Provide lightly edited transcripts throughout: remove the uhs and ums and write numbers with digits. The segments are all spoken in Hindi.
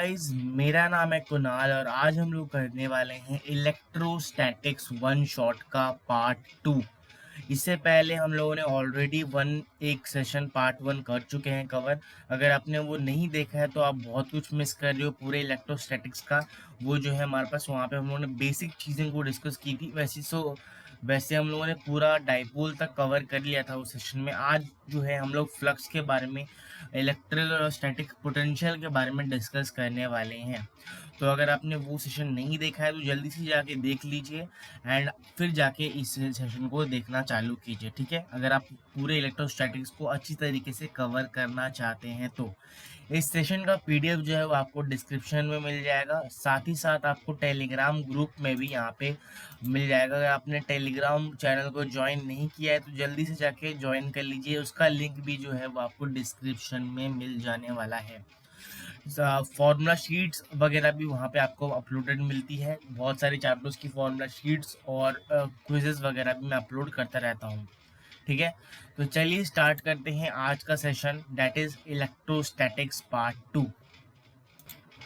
गाइस, मेरा नाम है कुणाल और आज हम लोग करने वाले हैं इलेक्ट्रोस्टैटिक्स वन शॉट का पार्ट 2। इससे पहले हम लोगों ने ऑलरेडी एक सेशन पार्ट 1 कर चुके हैं कवर। अगर आपने वो नहीं देखा है तो आप बहुत कुछ मिस कर रहे हो पूरे इलेक्ट्रोस्टैटिक्स का। वो जो है हमारे पास वहाँ पे हम लोगों ने बेसिक चीज़ें को डिस्कस की थी। वैसे हम लोगों ने पूरा डाइपोल तक कवर कर लिया था उस सेशन में। आज जो है हम लोग फ्लक्स के बारे में, इलेक्ट्रिकल और स्टैटिक पोटेंशियल के बारे में डिस्कस करने वाले हैं। तो अगर आपने वो सेशन नहीं देखा है तो जल्दी से जाके देख लीजिए एंड फिर जाके इस सेशन को देखना चालू कीजिए, ठीक है। अगर आप पूरे इलेक्ट्रोस्टैटिक्स को अच्छी तरीके से कवर करना चाहते हैं तो इस सेशन का पीडीएफ जो है वो आपको डिस्क्रिप्शन में मिल जाएगा। साथ ही साथ आपको टेलीग्राम ग्रुप में भी यहाँ पे मिल जाएगा। अगर आपने टेलीग्राम चैनल को ज्वाइन नहीं किया है तो जल्दी से जाके ज्वाइन कर लीजिए। उसका लिंक भी जो है वो आपको डिस्क्रिप्शन में मिल जाने वाला है। फॉर्मूला शीट्स वगैरह भी वहाँ पे आपको अपलोडेड मिलती है। बहुत सारे चैप्टर्स की फॉर्मूला शीट्स और क्विजेस वगैरह भी मैं अपलोड करता रहता हूँ, ठीक है। तो चलिए स्टार्ट करते हैं आज का session, that is electrostatics part 2।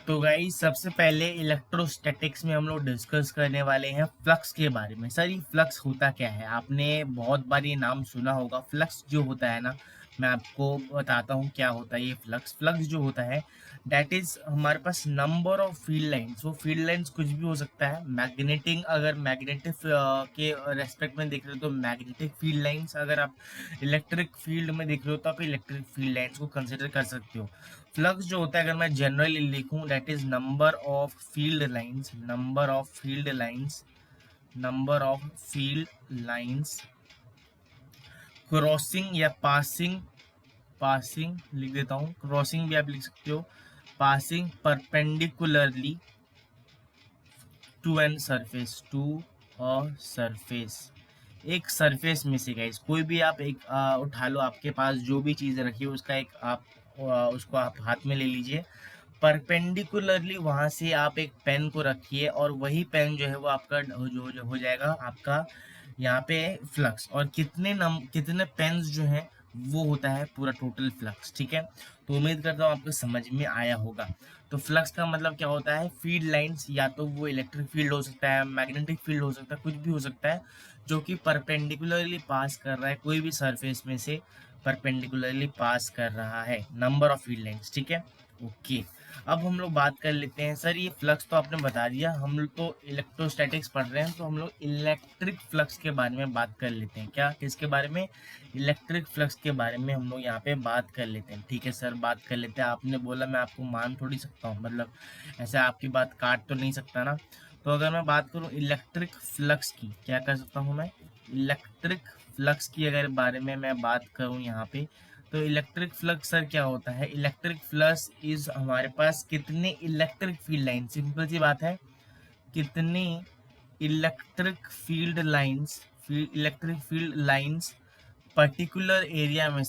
तो गाइस, सबसे पहले इलेक्ट्रोस्टैटिक्स में हम लोग डिस्कस करने वाले हैं फ्लक्स के बारे में। सर, ये फ्लक्स होता क्या है? आपने बहुत बार ये नाम सुना होगा। फ्लक्स जो होता है ना, मैं आपको बताता हूँ क्या होता है ये फ्लक्स। फ्लक्स जो होता है दैट इज हमारे पास नंबर ऑफ फील्ड लाइंस। वो फील्ड लाइंस कुछ भी हो सकता है। मैग्नेटिक, अगर मैग्नेटिक के रेस्पेक्ट में देख रहे हो तो मैग्नेटिक फील्ड लाइंस, अगर आप इलेक्ट्रिक फील्ड में देख रहे हो तो आप इलेक्ट्रिक फील्ड लाइंस को कंसिडर कर सकते हो। फ्लक्स जो होता है, अगर मैं जनरली लिखूं, that is number of field lines, number of field lines crossing या पासिंग लिख देता हूं, क्रॉसिंग भी आप लिख सकते हो, passing perpendicularly to a surface. एक सरफेस में से गाइस कोई भी आप एक उठा लो, आपके पास जो भी चीज रखी हो उसका एक आप उसको आप हाथ में ले लीजिए। परपेंडिकुलरली वहां से आप एक पेन को रखिए और वही पेन जो है वो आपका जो हो जाएगा आपका यहाँ पे फ्लक्स। और कितने पेन्स जो हैं वो होता है पूरा टोटल फ्लक्स, ठीक है। तो उम्मीद करता हूँ आपको समझ में आया होगा। तो फ्लक्स का मतलब क्या होता है? फील्ड लाइंस, या तो वो इलेक्ट्रिक फील्ड हो सकता है, मैग्नेटिक फील्ड हो सकता है, कुछ भी हो सकता है जो कि परपेंडिकुलरली पास कर रहा है, कोई भी सरफेस में से परपेंडिकुलरली पास कर रहा है। नंबर ऑफ फील्ड लाइंस, ठीक है। ओके, अब हम लोग बात कर लेते हैं। सर, ये फ्लक्स तो आपने बता दिया, हम लोग तो इलेक्ट्रोस्टैटिक्स पढ़ रहे हैं तो हम लोग इलेक्ट्रिक फ्लक्स के बारे में बात कर लेते हैं। क्या, किसके बारे में? इलेक्ट्रिक फ्लक्स के बारे में हम लोग यहाँ पे बात कर लेते हैं। ठीक है सर, बात कर लेते हैं। आपने बोला, मैं आपको मान थोड़ी सकता हूँ, मतलब ऐसे आपकी बात काट तो नहीं सकता ना। तो अगर मैं बात करूँ इलेक्ट्रिक फ्लक्स की, क्या कर सकता हूँ मैं? इलेक्ट्रिक फ्लक्स की अगर बारे में मैं बात करूँ यहाँ पे, तो इलेक्ट्रिक फ्लक्स सर क्या होता है? इलेक्ट्रिक फ्लक्स इज हमारे पास कितने इलेक्ट्रिक फील्ड लाइन, सिंपल सी बात है, कितने electric field lines, electric field lines particular area में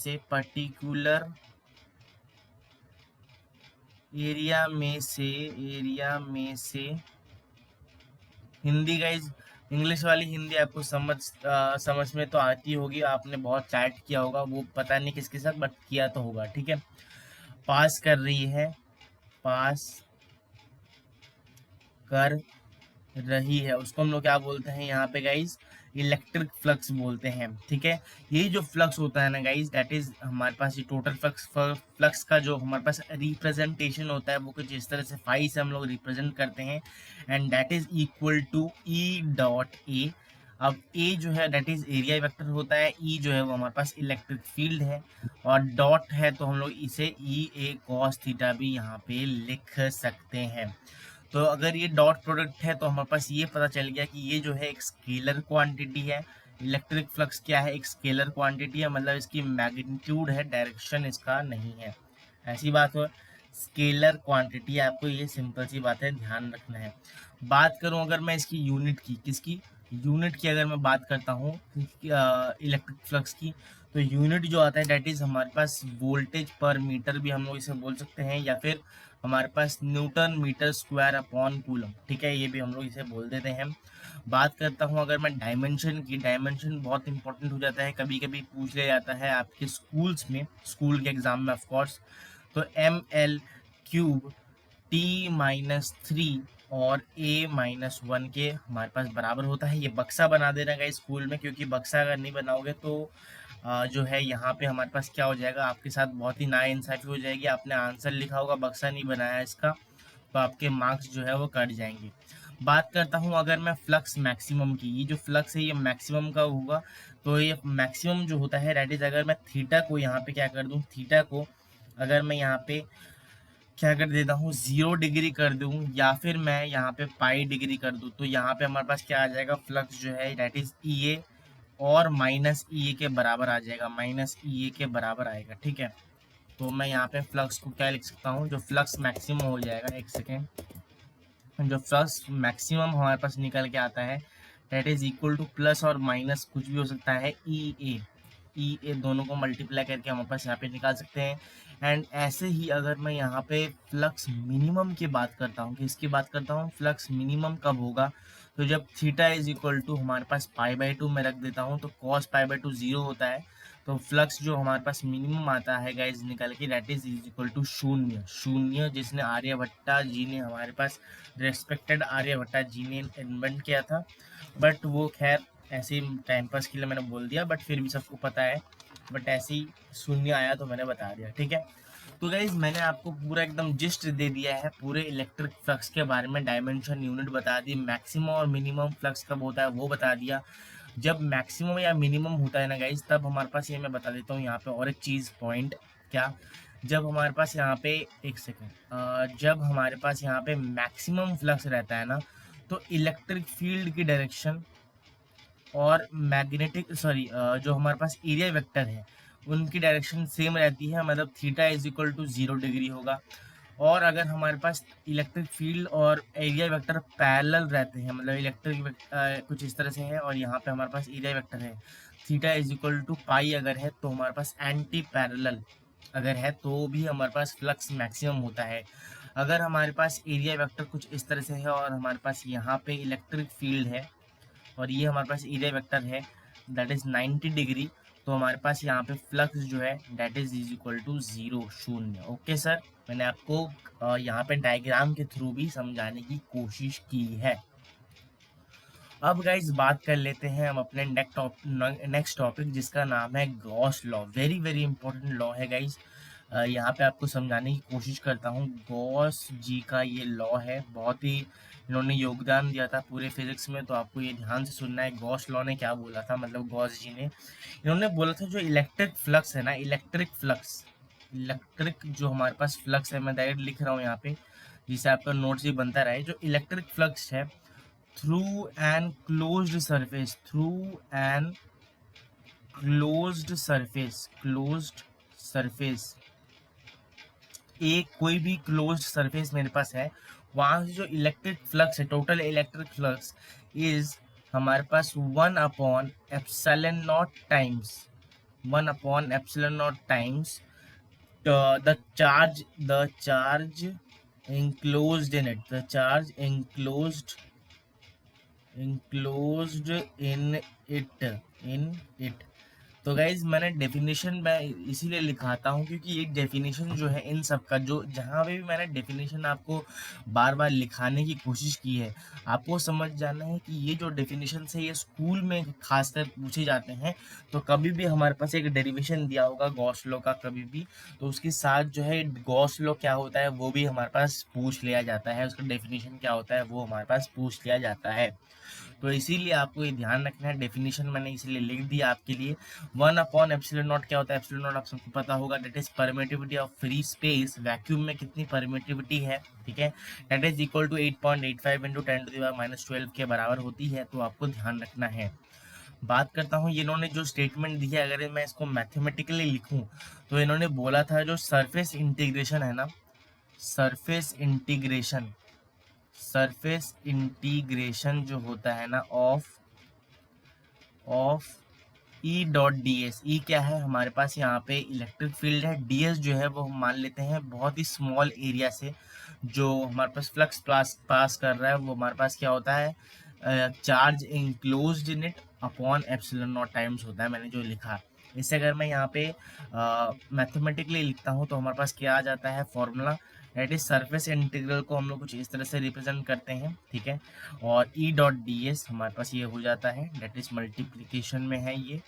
से हिंदी गाइज, इंग्लिश वाली हिंदी आपको समझ में तो आती होगी। आपने बहुत चैट किया होगा, वो पता नहीं किसके साथ, बट किया तो होगा, ठीक है। पास कर रही है, पास कर रही है, उसको हम लोग क्या बोलते हैं यहाँ पे गाइज? इलेक्ट्रिक फ्लक्स बोलते हैं, ठीक है। ये जो फ्लक्स होता है ना गाइज, दैट इज हमारे पास ये टोटल फ्लक्स का जो हमारे पास रिप्रेजेंटेशन होता है वो कुछ इस तरह से फाई से हम लोग रिप्रेजेंट करते हैं, and that is equal to E dot A. अब ए जो है दैट इज एरिया वेक्टर होता है, ई जो है वो हमारे पास इलेक्ट्रिक फील्ड है, और डॉट है तो हम लोग इसे ई ए कॉस थीटा भी यहाँ पे लिख सकते हैं। तो अगर ये डॉट प्रोडक्ट है तो हमारे पास ये पता चल गया कि ये जो है एक स्केलर क्वांटिटी है। इलेक्ट्रिक फ्लक्स क्या है? एक स्केलर क्वांटिटी है, मतलब इसकी मैग्नीट्यूड है, डायरेक्शन इसका नहीं है। ऐसी बात हो, स्केलर क्वांटिटी, आपको ये सिंपल सी बात है, ध्यान रखना है। बात करूं अगर मैं इसकी यूनिट की, किसकी यूनिट की अगर मैं बात करता हूँ इलेक्ट्रिक फ्लक्स की, तो यूनिट जो आता है दैट इज हमारे पास वोल्टेज पर मीटर भी हम लोग इसे बोल सकते हैं, या फिर हमारे पास newton meter square upon coulomb, ठीक है, ये भी हम लोग इसे बोल देते हैं। बात करता हूँ अगर मैं डायमेंशन की, डायमेंशन बहुत इंपॉर्टेंट हो जाता है, कभी कभी पूछ लिया जाता है आपके स्कूल्स में, स्कूल के एग्जाम में ऑफ कोर्स। तो एम एल क्यूब t-3 और a-1 के हमारे पास बराबर होता है। ये बक्सा बना देना गाइस स्कूल में, क्योंकि बक्सा अगर नहीं बनाओगे तो जो है यहाँ पे हमारे पास क्या हो जाएगा, आपके साथ बहुत ही नाइंसाफ़ी हो जाएगी। आपने आंसर लिखा होगा, बक्सा नहीं बनाया इसका, तो आपके मार्क्स जो है वो कट जाएंगे। बात करता हूँ अगर मैं फ्लक्स मैक्सिमम की, ये जो फ्लक्स है ये मैक्सिमम का होगा। तो ये मैक्सिमम जो होता है दैट इज़, अगर मैं थीटा को यहाँ पे क्या कर दूँ, थीटा को अगर मैं यहाँ पे क्या कर देता हूँ 0 डिग्री कर दूँ, या फिर मैं यहाँ पे पाई डिग्री कर दूँ, तो यहाँ पे हमारे पास क्या आ जाएगा, फ्लक्स जो है दैट इज़ ई ए और माइनस ई ए के बराबर आ जाएगा, माइनस ई ए के बराबर आएगा। ठीक है, तो मैं यहाँ पे फ्लक्स को क्या लिख सकता हूँ, जो फ्लक्स मैक्सिमम हो जाएगा, एक सेकेंड, जो फ्लक्स मैक्सिमम हमारे पास निकल के आता है that is equal two plus और माइनस कुछ भी हो सकता है ई ए दोनों को मल्टीप्लाई करके हमारे पास यहाँ पे निकाल सकते हैं। एंड ऐसे ही अगर मैं यहाँ पे फ्लक्स मिनिमम की बात करता हूँ, किसकी बात करता हूँ, फ्लक्स मिनिमम कब होगा, तो जब थीटा इज इक्वल टू हमारे पास π/2 में रख देता हूँ, तो cos π/2 0 होता है। तो फ्लक्स जो हमारे पास मिनिमम आता है गाइज निकल के दैट इज इक्वल टू शून्य। शून्य जिसने आर्यभट्टा जी ने हमारे पास, रेस्पेक्टेड आर्यभट्टा जी ने इन्वेंट किया था, बट वो खैर ऐसे ही टाइम पास के लिए मैंने बोल दिया, बट फिर भी सबको पता है, बट ऐसे ही शून्य आया तो मैंने बता दिया। ठीक है, तो गाइज मैंने आपको पूरा एकदम जिस्ट दे दिया है पूरे इलेक्ट्रिक फ्लक्स के बारे में, डायमेंशन यूनिट बता दी, मैक्सिमम और मिनिमम फ्लक्स कब होता है वो बता दिया। जब मैक्सिमम या मिनिमम होता है ना गाइज, तब हमारे पास ये मैं बता देता हूँ यहाँ पे और एक चीज़ पॉइंट, क्या, जब हमारे पास यहाँ पे एक सेकेंड, जब हमारे पास यहाँ पे मैक्सिमम फ्लक्स रहता है ना, तो इलेक्ट्रिक फील्ड की डायरेक्शन और मैग्नेटिक जो हमारे पास एरिया वेक्टर है उनकी डायरेक्शन सेम रहती है, मतलब theta is equal to 0 degree होगा। और अगर हमारे पास इलेक्ट्रिक फील्ड और एरिया वेक्टर पैरेलल रहते हैं, मतलब इलेक्ट्रिक कुछ इस तरह से है और यहाँ पे हमारे पास एरिया वेक्टर है, थीटा इज इक्वल टू पाई अगर है, तो हमारे पास एंटी पैरेलल अगर है तो भी हमारे पास फ्लक्स मैक्सिमम होता है। अगर हमारे पास एरिया वेक्टर कुछ इस तरह से है और हमारे पास यहाँ पे इलेक्ट्रिक फील्ड है और ये हमारे पास एरिया वेक्टर है दैट इज 90 डिग्री, तो हमारे पास यहाँ पे फ्लक्स जो है दैट इज इक्वल टू 0, शून्य। ओके सर, मैंने आपको यहाँ पे डायग्राम के थ्रू भी समझाने की कोशिश की है। अब गाइज बात कर लेते हैं हम अपने नेक्स्ट टॉपिक जिसका नाम है Gauss law. Very very important law है गाइज, यहाँ पे आपको समझाने की कोशिश करता हूँ। गॉस जी का ये लॉ है, बहुत ही इन्होंने योगदान दिया था पूरे फिजिक्स में, तो आपको ये ध्यान से सुनना है। गॉस लॉ ने क्या बोला था, मतलब गॉस जी ने, इन्होंने बोला था जो इलेक्ट्रिक फ्लक्स है ना, इलेक्ट्रिक जो हमारे पास फ्लक्स है, मैं डायरेक्ट लिख रहा हूँ यहाँ पे जिससे आपका नोट्स भी बनता रहे, जो इलेक्ट्रिक फ्लक्स है थ्रू एन क्लोज्ड सरफेस, एक कोई भी क्लोज्ड सरफेस मेरे पास है, वहां से जो इलेक्ट्रिक फ्लक्स है, टोटल इलेक्ट्रिक फ्लक्स इज हमारे पास 1/ε0 times, 1/ε0 times the charge enclosed in it, the charge enclosed in it। तो गाइज मैंने डेफिनेशन में इसीलिए लिखाता हूँ क्योंकि एक डेफिनेशन जो है इन सब का, जो जहाँ पे भी मैंने डेफिनेशन आपको बार बार लिखाने की कोशिश की है, आपको समझ जाना है कि ये जो डेफिनेशन है ये स्कूल में खासकर पूछे जाते हैं। तो कभी भी हमारे पास एक डेरिवेशन दिया होगा गॉस लॉ का कभी भी, तो उसके साथ जो है गॉस लॉ क्या होता है वो भी हमारे पास पूछ लिया जाता है, उसका डेफिनेशन क्या होता है वो हमारे पास पूछ लिया जाता है। तो इसीलिए आपको ये ध्यान रखना है, डेफिनेशन मैंने इसलिए लिख दिया आपके लिए। 1/ε0 क्या होता है, एप्सिलॉन आप सबको पता होगा, that is permittivity of free space, vacuum में कितनी परमिटिविटी है, ठीक है, that is equal to 8.85 into 10⁻12 के बराबर होती है, तो आपको ध्यान रखना है। बात करता हूँ इन्होंने जो स्टेटमेंट दी है, अगर मैं इसको मैथमेटिकली लिखूं तो इन्होंने बोला था जो सरफेस इंटीग्रेशन है ना, सरफेस इंटीग्रेशन जो होता है ना of E dot D s, E क्या है हमारे पास यहाँ पे इलेक्ट्रिक फील्ड है, डी एस जो है वो हम मान लेते हैं बहुत ही स्मॉल एरिया से जो हमारे पास फ्लक्स पास कर रहा है, वो हमारे पास क्या होता है, charge enclosed in it upon epsilon not times होता है, मैंने जो लिखा। इससे अगर मैं यहाँ पे मैथमेटिकली लिखता हूँ तो हमारे पास क्या आ जाता है formula, that is surface integral को हम लोग कुछ इस तरह से रिप्रेजेंट करते हैं, ठीक है। और ई डॉट डी एस हमारे पास ये हो जाता है, दैट इज मल्टीप्लीकेशन में है ये,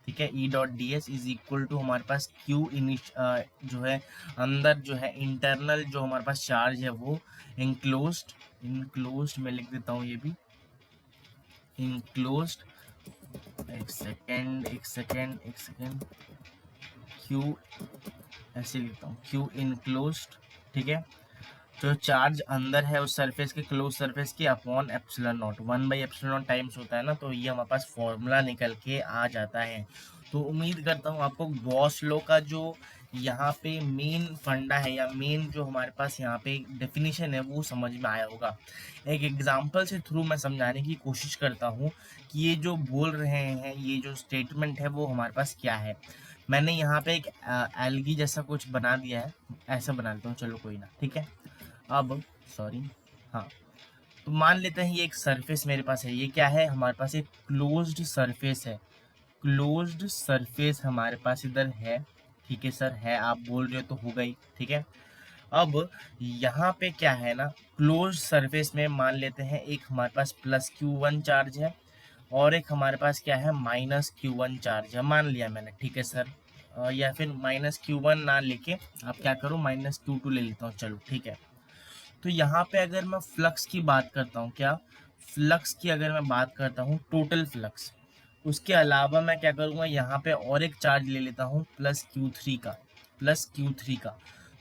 ठीक है। E dot D S is equal to हमारे पास क्यू जो है अंदर जो है इंटरनल जो हमारे पास चार्ज है वो इनक्लोज्ड में लिख देता हूँ ये भी, इनक्लोज्ड, एक सेकेंड क्यू ऐसे लिखता हूँ, क्यू इनक्लोज्ड, ठीक है। जो चार्ज अंदर है उस सरफेस के, क्लोज सरफेस की, अपॉन एप्सिलॉन नॉट, 1/एप्सिलॉन टाइम्स होता है ना, तो ये हमारे पास फॉर्मूला निकल के आ जाता है। तो उम्मीद करता हूँ आपको गॉस लॉ का जो यहाँ पे मेन फंडा है या मेन जो हमारे पास यहाँ पे डेफिनेशन है वो समझ में आया होगा। एक एग्जांपल से थ्रू मैं समझाने की कोशिश करता हूँ कि ये जो बोल रहे हैं, ये जो स्टेटमेंट है वो हमारे पास क्या है। मैंने यहाँ पे एक एल्गी जैसा कुछ बना दिया है, ऐसा बना देता हूँ, चलो कोई ना, ठीक है। अब सॉरी, हाँ, तो मान लेते हैं ये एक सरफेस मेरे पास है, ये क्या है हमारे पास, एक क्लोज्ड सरफेस है, क्लोज्ड सरफेस हमारे पास इधर है, ठीक है सर, है आप बोल रहे हो तो हो गई, ठीक है। अब यहाँ पे क्या है ना, क्लोज सरफेस में मान लेते हैं एक हमारे पास प्लस Q1 चार्ज है और एक हमारे पास क्या है माइनस Q1 चार्ज है, मान लिया मैंने, ठीक है सर। या फिर माइनस Q1 ना लेके आप क्या करो, माइनस Q2 ले लेता हूँ, चलो ठीक है। तो यहाँ पे अगर मैं फ्लक्स की बात करता हूँ, क्या फ्लक्स की अगर मैं बात करता हूँ, टोटल फ्लक्स, उसके अलावा मैं क्या करूँगा, यहाँ पे और एक चार्ज ले लेता हूँ प्लस क्यू थ्री का।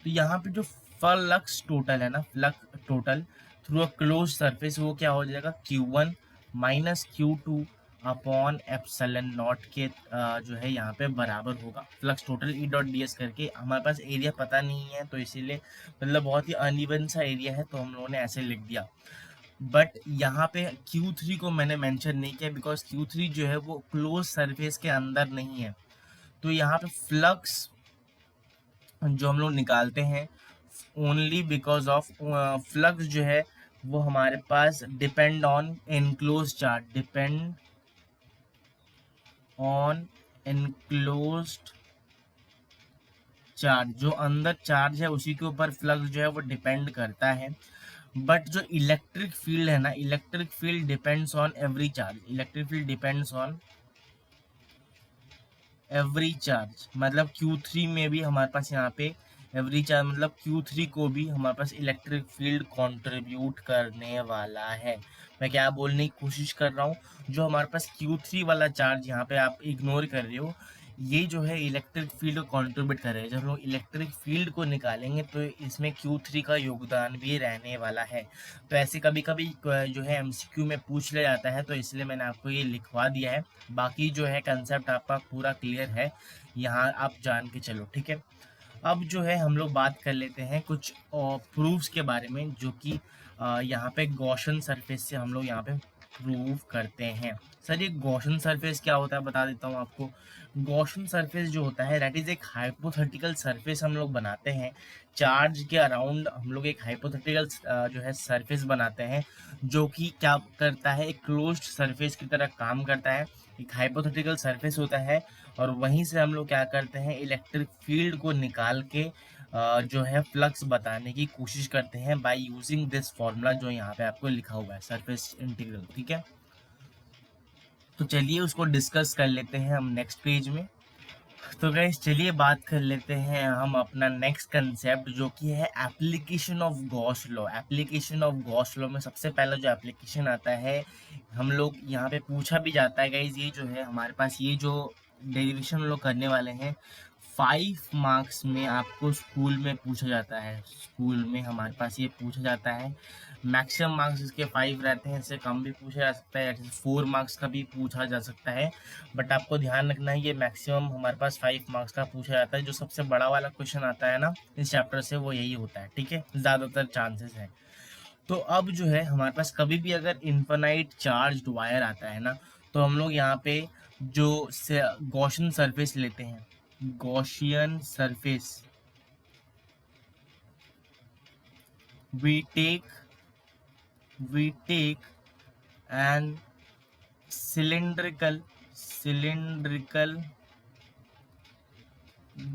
तो यहाँ पे जो फ्लक्स टोटल है ना, flux total through a close surface, वो क्या हो जाएगा, Q1 minus Q2 upon epsilon not के जो है यहाँ पे बराबर होगा। फ्लक्स टोटल ई डॉट डी एस करके, हमारे पास एरिया पता नहीं है तो इसीलिए मतलब बहुत ही अनइवन सा एरिया है तो हम लोगों ने ऐसे लिख दिया। बट यहाँ पे Q3 को मैंने मेंशन नहीं किया बिकॉज Q3 जो है वो क्लोज सरफेस के अंदर नहीं है। तो यहाँ पे फ्लक्स जो हम लोग निकालते हैं ओनली बिकॉज ऑफ फ्लक्स जो है वो हमारे पास depend on enclose charge, depend on enclosed charge, जो अंदर चार्ज है उसी के ऊपर फ्लक्स जो है वो डिपेंड करता है। बट जो इलेक्ट्रिक फील्ड है ना, electric field depends on every charge, electric field depends on every charge, मतलब Q3 में भी हमारे पास यहाँ पे एवरी चार्ज मतलब Q3 को भी हमारे पास इलेक्ट्रिक फील्ड कंट्रीब्यूट करने वाला है। मैं क्या बोलने की कोशिश कर रहा हूँ, जो हमारे पास Q3 वाला चार्ज यहाँ पे आप इग्नोर कर रहे हो, ये जो है इलेक्ट्रिक फील्ड को कंट्रीब्यूट कर रहे हैं। जब हम लोग इलेक्ट्रिक फील्ड को निकालेंगे तो इसमें Q3 का योगदान भी रहने वाला है। तो ऐसे कभी कभी जो है MCQ में पूछ लिया जाता है, तो इसलिए मैंने आपको ये लिखवा दिया है। बाकी जो है कंसेप्ट आपका पूरा क्लियर है, यहाँ आप जान के चलो, ठीक है। अब जो है हम लोग बात कर लेते हैं कुछ प्रूफ्स के बारे में, जो कि यहाँ पे गॉसियन सरफेस से हम लोग यहाँ पे प्रूव करते हैं। सर ये गॉसियन सरफेस क्या होता है बता देता हूँ आपको। गॉसियन सरफेस जो होता है दैट इज एक हाइपोथेटिकल सरफेस हम लोग बनाते हैं, चार्ज के अराउंड हम लोग एक हाइपोथेटिकल जो है सरफेस बनाते हैं, जो कि क्या करता है, एक क्लोज्ड सरफेस की तरह काम करता है। एक हाइपोथेटिकल सरफेस होता है और वहीं से हम लोग क्या करते हैं, इलेक्ट्रिक फील्ड को निकाल के जो है फ्लक्स बताने की कोशिश करते हैं बाय यूजिंग दिस फॉर्मूला जो यहाँ पे आपको लिखा हुआ है, सरफेस इंटीग्रल, ठीक है। तो चलिए उसको डिस्कस कर लेते हैं हम नेक्स्ट पेज में। तो गाइस चलिए बात कर लेते हैं हम अपना नेक्स्ट कंसेप्ट, जो कि है application of Gauss law. Application of Gauss law में सबसे पहला जो एप्लीकेशन आता है, हम लोग यहाँ पे पूछा भी जाता है गाइस, ये जो है हमारे पास ये जो डेरिवेशन हम लोग करने वाले हैं 5 मार्क्स में आपको स्कूल में पूछा जाता है, स्कूल में हमारे पास ये पूछा जाता है। मैक्सिमम मार्क्स इसके 5 रहते हैं, इससे कम भी पूछा जा सकता है, 4 मार्क्स का भी पूछा जा सकता है। बट आपको ध्यान रखना है ये मैक्सिमम हमारे पास 5 मार्क्स का पूछा जाता है। जो सबसे बड़ा वाला क्वेश्चन आता है ना इस चैप्टर से वो यही होता है, ठीक है, ज़्यादातर चांसेस है। तो अब जो है हमारे पास कभी भी अगर इन्फिनाइट चार्ज वायर आता है ना, तो हम लोग यहाँ पे जो गॉसियन सरफेस लेते हैं, Gaussian surface we take an cylindrical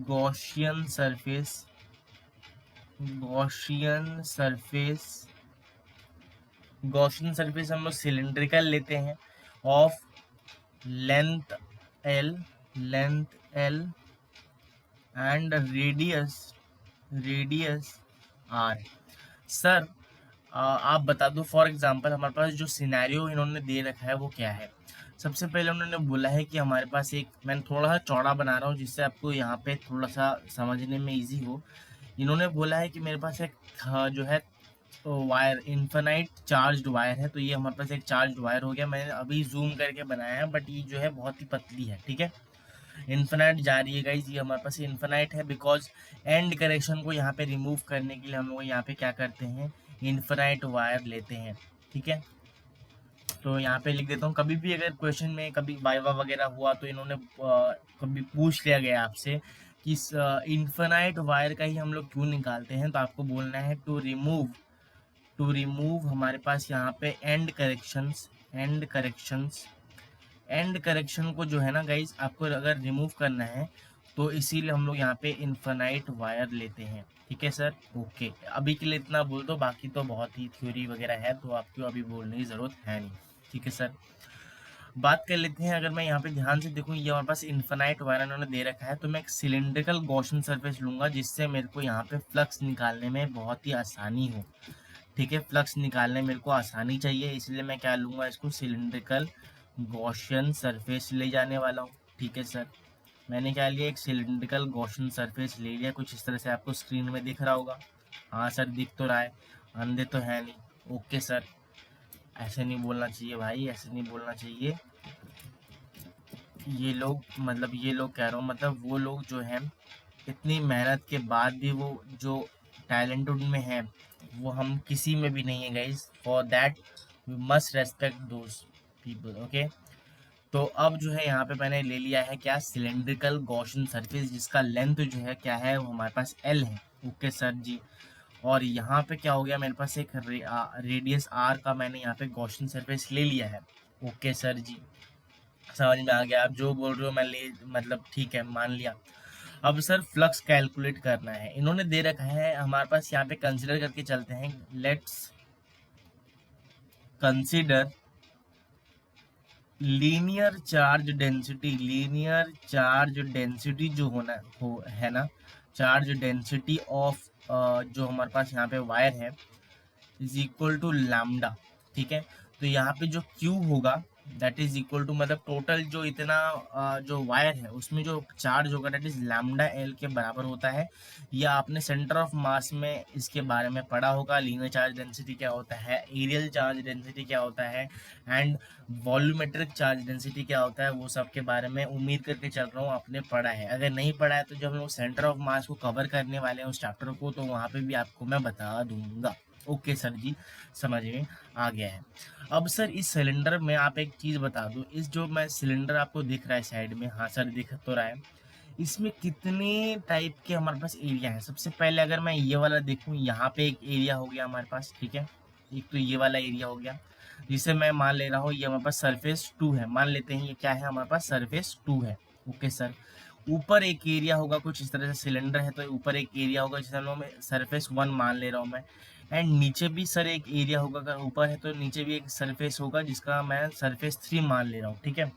Gaussian surface Gaussian surface हम लोग सिलिंड्रिकल लेते हैं of length L and radius R. Sir आप बता दो, फॉर एग्जांपल हमारे पास जो सिनेरियो इन्होंने दे रखा है वो क्या है। सबसे पहले उन्होंने बोला है कि हमारे पास एक, मैं थोड़ा सा चौड़ा बना रहा हूँ जिससे आपको यहाँ पे थोड़ा सा समझने में इजी हो। इन्होंने बोला है कि मेरे पास एक जो है वायर, इन्फिनाइट चार्ज्ड वायर है। तो ये हमारे पास एक चार्ज्ड वायर हो गया, मैंने अभी जूम करके बनाया है बट ये जो है बहुत ही पतली है, ठीक है। इन्फिनाइट जा रही है गाइज, ये हमारे पास इन्फिनाइट है बिकॉज एंड करेक्शन को यहाँ पे रिमूव करने के लिए हम लोग यहाँ पे क्या करते हैं, इन्फिनाइट वायर लेते हैं, ठीक है। तो यहाँ पे लिख देता हूँ, कभी भी अगर क्वेश्चन में कभी वाइवा वगैरह हुआ तो इन्होंने कभी पूछ लिया गया आपसे कि इन्फिनाइट वायर का ही हम लोग क्यों निकालते हैं, तो आपको बोलना है टू रिमूव हमारे पास यहाँ पे एंड करेक्शन को जो है ना गाइज, आपको अगर रिमूव करना है तो इसीलिए हम लोग यहाँ पे इन्फिनाइट वायर लेते हैं, ठीक है सर। ओके, अभी के लिए इतना बोल दो, बाकी तो बहुत ही थ्योरी वगैरह है तो आपको अभी बोलने की ज़रूरत है नहीं, ठीक है सर। बात कर लेते हैं, अगर मैं यहाँ पे ध्यान से देखूँ, ये हमारे पास इन्फिनाइट वायर इन्होंने दे रखा है, तो मैं एक सिलिंड्रिकल गॉसियन सरफेस लूँगा जिससे मेरे को यहाँ पे फ्लक्स निकालने में बहुत ही आसानी हो, ठीक है। फ्लक्स निकालने मेरे को आसानी चाहिए, इसलिए मैं क्या लूँगा, इसको सिलिंड्रिकल गॉसियन सरफेस ले जाने वाला हूँ, ठीक है सर। मैंने क्या लिया, एक सिलिंड्रिकल गॉसियन सरफेस ले लिया, कुछ इस तरह से आपको स्क्रीन में दिख रहा होगा। हाँ सर, दिख तो रहा है, अंधे तो है नहीं। ओके सर, ऐसे नहीं बोलना चाहिए भाई, ऐसे नहीं बोलना चाहिए। ये लोग कह रहा हूँ, मतलब वो लोग जो है इतनी मेहनत के बाद भी वो जो टैलेंट उनमें है वो हम किसी में भी नहीं है guys. For that we must respect those people, okay. तो अब जो है यहाँ पे मैंने ले लिया है क्या, सिलेंड्रिकल गॉसियन सरफेस जिसका लेंथ जो है क्या है, वो हमारे पास एल है, ओके सर जी। और यहाँ पे क्या हो गया, मेरे पास एक रेडियस आर का मैंने यहाँ पे गॉसियन सरफेस ले लिया है, ओके सर जी। समझ में आ गया, आप जो बोल रहे हो मैं ले, मतलब ठीक है, मान लिया। अब सर फ्लक्स कैलकुलेट करना है, इन्होंने दे रखा है हमारे पास, यहाँ पे कंसिडर करके चलते हैं, let's consider linear charge density जो है ना, चार्ज डेंसिटी ऑफ जो हमारे पास यहाँ पे वायर है इज इक्वल टू लैम्डा, ठीक है। तो यहाँ पे जो Q होगा दैट इज इक्वल टू, मतलब टोटल जो इतना जो वायर है उसमें जो चार्ज होगा दैट इज लैम्डा एल के बराबर होता है। या आपने सेंटर ऑफ मास में इसके बारे में पढ़ा होगा, लीनियर चार्ज डेंसिटी क्या होता है, एरियल चार्ज डेंसिटी क्या होता है, एंड वॉल्यूमेट्रिक चार्ज डेंसिटी क्या होता है, वो सब के बारे में उम्मीद करके चल रहा हूँ आपने पढ़ा है। अगर नहीं पढ़ा है तो जब हम लोग सेंटर ऑफ मास को कवर करने वाले हैं उस चैप्टर को, तो वहाँ पे भी आपको मैं बता दूंगा। ओके सर जी, समझ में आ गया है। अब सर इस सिलेंडर में आप एक चीज़ बता दो, इस जो मैं सिलेंडर आपको दिख रहा है साइड में, हाँ सर दिख तो रहा है, इसमें कितने टाइप के हमारे पास एरिया है। सबसे पहले अगर मैं ये वाला देखूँ, यहाँ पे एक एरिया हो गया हमारे पास, ठीक है। एक तो ये वाला एरिया हो गया जिसे मैं मान ले रहा हूँ ये हमारे पास सरफेस 2 है, मान लेते हैं ये क्या है, हमारे पास सरफेस 2 है, ओके सर। ऊपर एक एरिया होगा कुछ इस तरह से, सिलेंडर है तो ऊपर एक एरिया होगा जिसे हम लोग सरफेस 1 मान ले रहा हूँ मैं। एंड नीचे भी सर एक एरिया होगा, अगर ऊपर है तो नीचे भी एक सरफेस होगा जिसका मैं सरफेस 3 मान ले रहा हूँ, ठीक है।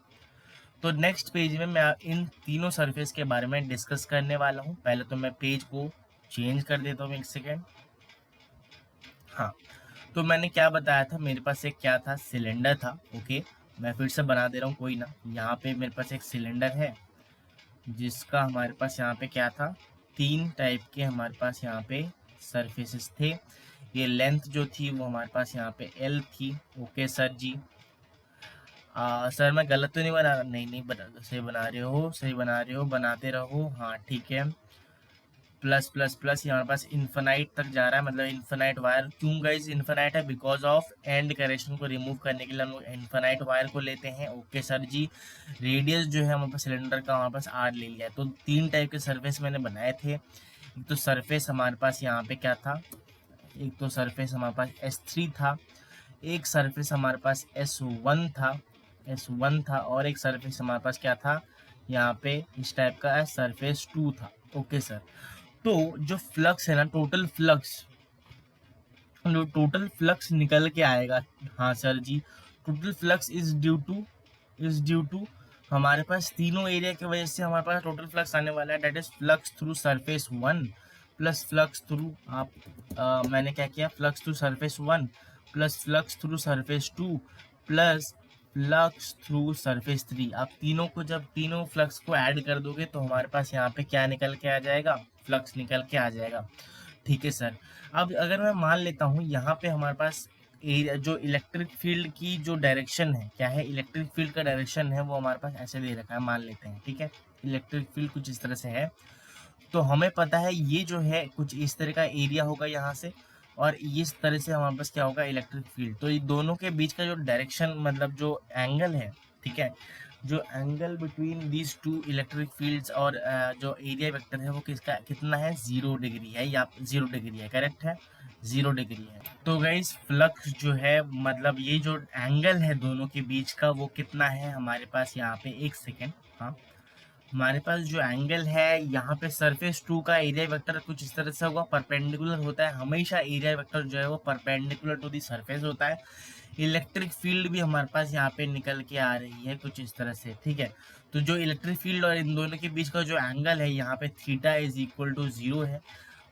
तो नेक्स्ट पेज में मैं इन तीनों सरफेस के बारे में डिस्कस करने वाला हूँ। पहले तो मैं पेज को चेंज कर देता हूँ, एक सेकेंड। हाँ, तो मैंने क्या बताया था, मेरे पास एक क्या था, सिलेंडर था, ओके। मैं फिर से बना दे रहा हूँ, कोई ना। यहाँ पे मेरे पास एक सिलेंडर है जिसका हमारे पास यहाँ पे क्या था, 3 टाइप के हमारे पास यहाँ पे सरफेसेस थे। ये लेंथ जो थी वो हमारे पास यहाँ पे एल थी, ओके सर जी। सर मैं गलत तो नहीं बना रहा, नहीं सही बना रहे हो, सही बना रहे हो, बनाते रहो, हाँ ठीक है। प्लस प्लस प्लस हमारे पास इन्फिनाइट तक जा रहा है, मतलब इन्फिनाइट वायर। क्यों गाइस इन्फिनाइट है, बिकॉज ऑफ एंड करेक्शन को रिमूव करने के लिए हम लोग इन्फिनाइट वायर को लेते हैं, ओके सर जी। रेडियस जो है हमारे पास सिलेंडर का हमारे पास आर ले लिया है। तो 3 टाइप के सरफेस मैंने बनाए थे। एक तो सरफेस हमारे पास यहाँ पे क्या था, एक तो सरफेस हमारे पास S3 था, एक सरफेस हमारे पास S1 था, और एक सरफेस हमारे पास क्या था यहाँ पे, इस टाइप का सरफेस 2 था, ओके सर। तो जो फ्लक्स है ना, टोटल फ्लक्स निकल के आएगा। हाँ sir ji, total flux is due to हमारे पास तीनों एरिया की वजह से हमारे पास टोटल फ्लक्स आने वाला है, that is flux through surface 1 plus flux through मैंने क्या किया, flux through surface 1 plus flux through surface 2 plus flux through surface 3। आप तीनों को, जब तीनों फ्लक्स को ऐड कर दोगे तो हमारे पास यहाँ पे क्या निकल के आ जाएगा, फ्लक्स निकल के आ जाएगा। ठीक है सर। अब अगर मैं मान लेता हूँ यहाँ पे हमारे पास जो इलेक्ट्रिक फील्ड की जो डायरेक्शन है, क्या है, इलेक्ट्रिक फील्ड का डायरेक्शन है वो हमारे पास ऐसे दे रखा है, मान लेते हैं। ठीक है, इलेक्ट्रिक फील्ड कुछ इस तरह से है। तो हमें पता है ये जो है कुछ इस तरह का एरिया होगा यहाँ से, और इस तरह से हमारे पास क्या होगा, इलेक्ट्रिक फील्ड। तो ये दोनों के बीच का जो डायरेक्शन, मतलब जो एंगल है, ठीक है, जो angle between these two electric fields और जो एरिया वेक्टर है वो किसका कितना है, 0 डिग्री है, या 0 डिग्री है, करेक्ट है, 0 डिग्री है। तो गाइस फ्लक्स जो है, मतलब ये जो एंगल है दोनों के बीच का वो कितना है हमारे पास यहाँ पे, एक सेकेंड, हाँ, हमारे पास जो एंगल है यहाँ पे सरफेस 2 का एरिया वेक्टर कुछ इस तरह से होगा, परपेंडिकुलर होता है हमेशा, एरिया वेक्टर जो है वो परपेंडिकुलर टू दी सरफेस होता है। इलेक्ट्रिक फील्ड भी हमारे पास यहाँ पे निकल के आ रही है कुछ इस तरह से। ठीक है, तो जो इलेक्ट्रिक फील्ड और इन दोनों के बीच का जो एंगल है यहाँ पे थीटा इज इक्वल टू 0 है।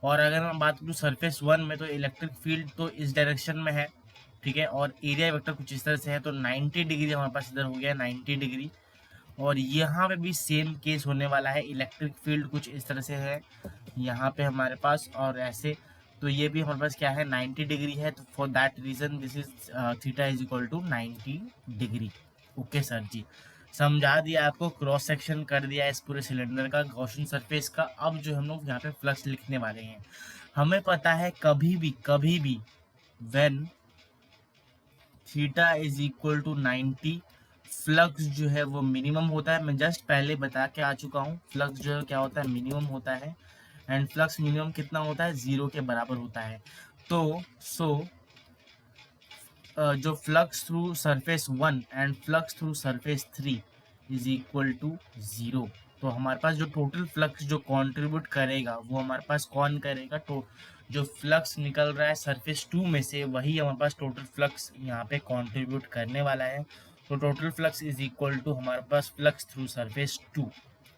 और अगर मैं बात करूँ सरफेस 1 में, तो इलेक्ट्रिक फील्ड तो इस डायरेक्शन में है, ठीक है, और एरिया वेक्टर कुछ इस तरह से है, तो 90 डिग्री हमारे पास इधर हो गया, 90 डिग्री। और यहाँ पे भी सेम केस होने वाला है, इलेक्ट्रिक फील्ड कुछ इस तरह से है यहाँ पे हमारे पास, और ऐसे, तो ये भी हमारे पास क्या है, 90 डिग्री है। तो for that reason this is theta is equal to 90 degree. Okay sir ji, समझा दिया आपको, क्रॉस सेक्शन कर दिया इस पूरे सिलेंडर का, गॉसियन सरफेस का। अब जो हम लोग यहाँ पे फ्लक्स लिखने वाले हैं, हमें पता है कभी भी when theta is equal to 90, flux जो है वो मिनिमम होता है। मैं जस्ट पहले बता के आ चुका हूँ, फ्लक्स जो है क्या होता है, मिनिमम होता है। एंड फ्लक्स मिनिमम कितना होता है, 0 के बराबर होता है। तो जो flux through surface 1 and flux through surface 3 is equal to 0। तो हमारे पास जो टोटल फ्लक्स जो कंट्रीब्यूट करेगा वो हमारे पास कौन करेगा, तो जो फ्लक्स निकल रहा है सरफेस 2 में से, वही हमारे पास टोटल फ्लक्स यहाँ पे कंट्रीब्यूट करने वाला है। तो total flux is equal to हमारे पास फ्लक्स थ्रू सरफेस 2।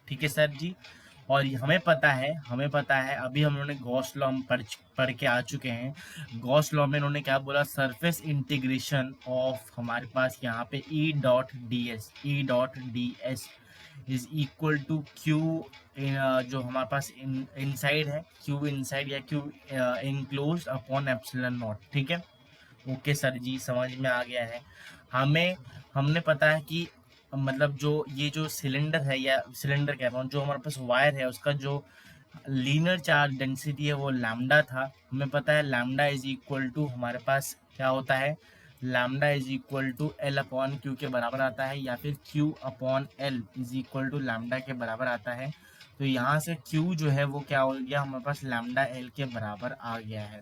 ठीक है सर जी। और हमें पता है अभी हम लोगों ने गॉस लॉ पढ़ के आ चुके हैं। गॉस लॉ में इन्होंने क्या बोला, सरफेस इंटीग्रेशन ऑफ हमारे पास यहाँ पे E dot D S is equal to Q, जो हमारे पास इनसाइड है, क्यू इनसाइड या Q enclose upon epsilon naught. ठीक है, ओके सर जी, समझ में आ गया है। हमने पता है कि मतलब जो ये जो सिलेंडर है, या सिलेंडर कह रहा हूँ, जो हमारे पास वायर है उसका जो लीनियर चार्ज डेंसिटी है वो लैम्डा था। हमें पता है लैम्डा इज इक्वल टू हमारे पास क्या होता है, lambda is equal to L upon Q के बराबर आता है, या फिर Q upon L is equal to lambda के बराबर आता है। तो यहाँ से क्यू जो है वो क्या हो गया, हमारे पास लैम्डा एल के बराबर आ गया है।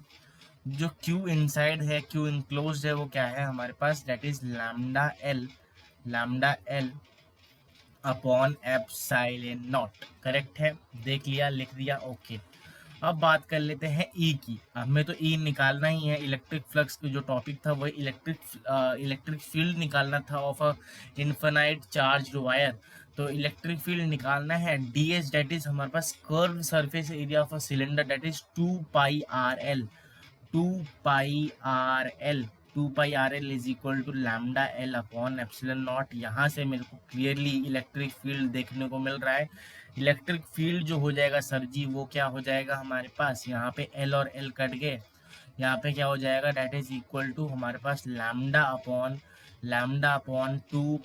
जो क्यू इनसाइड है, क्यू इनक्लोज है, वो क्या है हमारे पास, that is lambda l upon epsilon not. Correct है, देख लिया, लिख दिया, ओके। अब बात कर लेते हैं ई की। हमें तो ई निकालना ही है, इलेक्ट्रिक फ्लक्स का जो टॉपिक था वही इलेक्ट्रिक फील्ड निकालना था of a infinite charge wire. तो इलेक्ट्रिक फील्ड निकालना है, डी एस डेट इज हमारे पास curve surface area of a cylinder, that is 2 pi r l is equal to lambda l upon epsilon not. यहाँ से मेरे को क्लियरली इलेक्ट्रिक फील्ड देखने को मिल रहा है। इलेक्ट्रिक फील्ड जो हो जाएगा सर जी वो क्या हो जाएगा हमारे पास, यहाँ पे एल और एल कट गए, यहाँ पे क्या हो जाएगा, डेट इज इक्वल टू हमारे पास lambda upon 2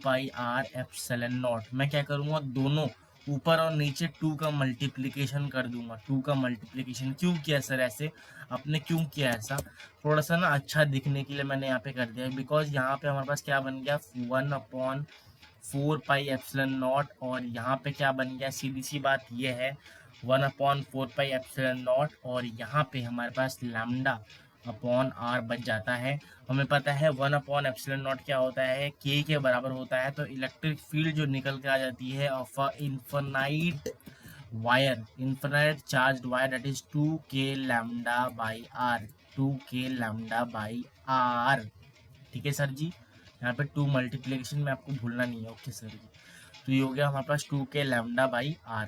pi r epsilon not. मैं क्या करूँगा, दोनों ऊपर और नीचे 2 का मल्टीप्लिकेशन कर दूंगा। 2 का मल्टीप्लिकेशन क्यों किया सर ऐसे, आपने क्यों किया ऐसा, थोड़ा सा ना अच्छा दिखने के लिए मैंने यहाँ पे कर दिया, बिकॉज यहाँ पे हमारे पास क्या बन गया, 1/4 पाई एप्सिलॉन नॉट, और यहाँ पे क्या बन गया, सीधी सी बात ये है 1/4 पाई एप्सिलॉन नॉट, और यहाँ पे हमारे पास लैम्डा अपॉन आर बच जाता है। हमें पता है 1/एप्सिलॉन नॉट क्या होता है, के बराबर होता है। तो इलेक्ट्रिक फील्ड जो निकल के आ जाती है of a infinite wire, infinite charged wire, that is 2k lambda by r, 2k lambda by r। ठीक है सर जी, यहाँ पे 2 मल्टीप्लिकेशन में आपको भूलना नहीं है। ओके सर जी, तो ये हो गया हमारे पास 2k लैम्डा बाई आर।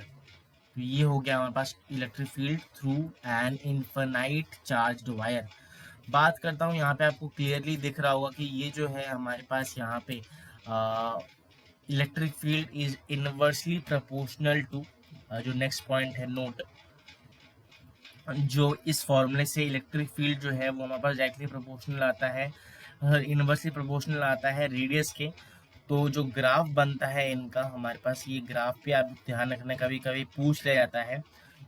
तो ये हो गया हमारे पास electric field through an infinite charged wire. बात करता हूँ, यहाँ पे आपको क्लियरली दिख रहा होगा कि ये जो है हमारे पास यहाँ पे electric field is inversely proportional to, जो नेक्स्ट पॉइंट है नोट, जो इस फॉर्मूले से इलेक्ट्रिक फील्ड जो है वो हमारे पास डायरेक्टली प्रोपोर्शनल आता है, इनवर्सली प्रोपोर्शनल आता है रेडियस के। तो जो ग्राफ बनता है इनका हमारे पास, ये ग्राफ पे आप ध्यान रखना, कभी कभी पूछ लिया जाता है।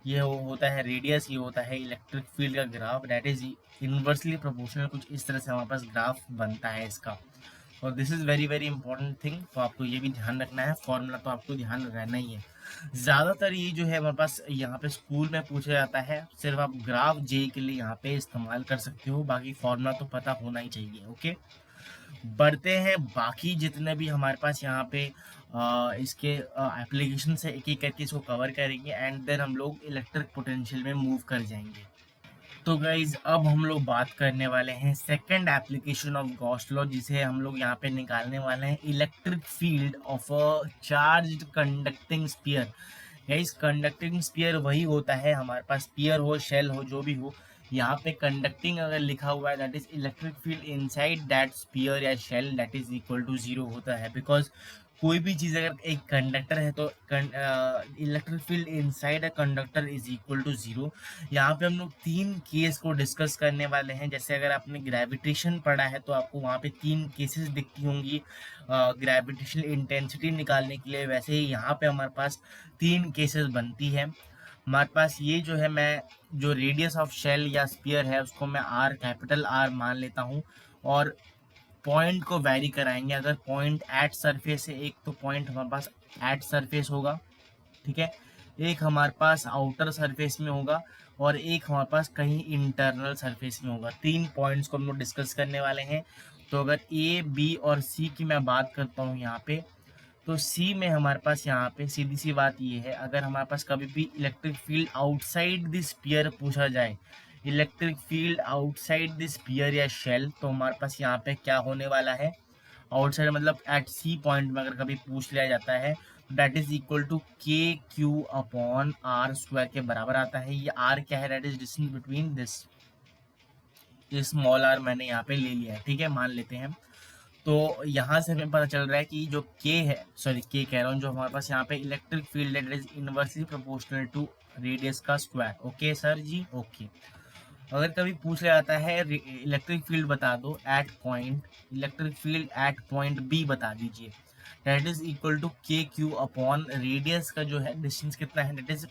ये होता है रेडियस, ये होता है इलेक्ट्रिक फील्ड का graph, that is inversely proportional. कुछ इस तरह से हमारे पास ग्राफ बनता है इसका। और this is very very important thing, तो आपको ये भी ध्यान रखना है, फॉर्मूला तो आपको ध्यान रहना ही है। ज़्यादातर ये जो है हमारे पास यहाँ पे स्कूल में पूछा जाता है, सिर्फ आप ग्राफ जे के लिए यहाँ पे इस्तेमाल कर सकते हो, बाकी फॉर्मूला तो पता होना ही चाहिए। ओके, बढ़ते हैं बाकी जितने भी हमारे पास यहाँ पे इसके एप्लीकेशन से एक एक करके इसको कवर करेंगे, एंड देन हम लोग इलेक्ट्रिक पोटेंशियल में मूव कर जाएंगे। तो गाइज अब हम लोग बात करने वाले हैं second application of Gauss law, जिसे हम लोग यहाँ पे निकालने वाले हैं electric field of a charged conducting sphere. Guys conducting sphere वही होता है हमारे पास, स्फीयर हो शेल हो जो भी हो, यहाँ पे कंडक्टिंग अगर लिखा हुआ है that is electric field inside that sphere या shell that is equal to zero होता है। बिकॉज कोई भी चीज़ अगर एक कंडक्टर है तो electric field inside a conductor is equal to zero. यहाँ पे हम लोग 3 केस को डिस्कस करने वाले हैं। जैसे अगर आपने ग्रेविटेशन पढ़ा है तो आपको वहाँ पे 3 केसेस दिखती होंगी ग्रेविटेशनल इंटेंसिटी निकालने के लिए, वैसे ही यहाँ पे हमारे पास 3 केसेस बनती है। हमारे पास ये जो है, मैं जो रेडियस ऑफ शेल या स्पीयर है उसको मैं आर, कैपिटल आर मान लेता हूँ, और पॉइंट को वैरी कराएंगे। अगर पॉइंट एट सरफेस है एक, तो पॉइंट हमारे पास एट सरफेस होगा, ठीक है। एक हमारे पास आउटर सरफेस में होगा, और एक हमारे पास कहीं इंटरनल सरफेस में होगा। 3 पॉइंट्स को हम लोग डिस्कस करने वाले हैं। तो अगर ए, बी और सी की मैं बात करता हूँ यहाँ पे, तो सी में हमारे पास यहाँ पे सीधी सी बात ये है, अगर हमारे पास कभी भी electric field outside this sphere पूछा जाए, electric field outside this sphere या शेल, तो हमारे पास यहाँ पे क्या होने वाला है, आउटसाइड मतलब एट सी पॉइंट में अगर कभी पूछ लिया जाता है, that is equal to K Q upon are square के बराबर आता है। ये आर क्या है, that is distance between this, ये स्मॉल आर मैंने यहाँ पे ले लिया है, ठीक है, मान लेते हैं। तो यहाँ से हमें पता चल रहा है कि जो के है, सॉरी के कह रहा हूँ, जो हमारे पास यहाँ पे electric field that is inversely proportional to radius का square. Okay sir ji, okay. अगर कभी पूछ लिया जाता है इलेक्ट्रिक फील्ड बता दो at point, electric field at point B बता दीजिए, that is equal to K Q upon radius का जो है डिस्टेंस कितना है, दैट इज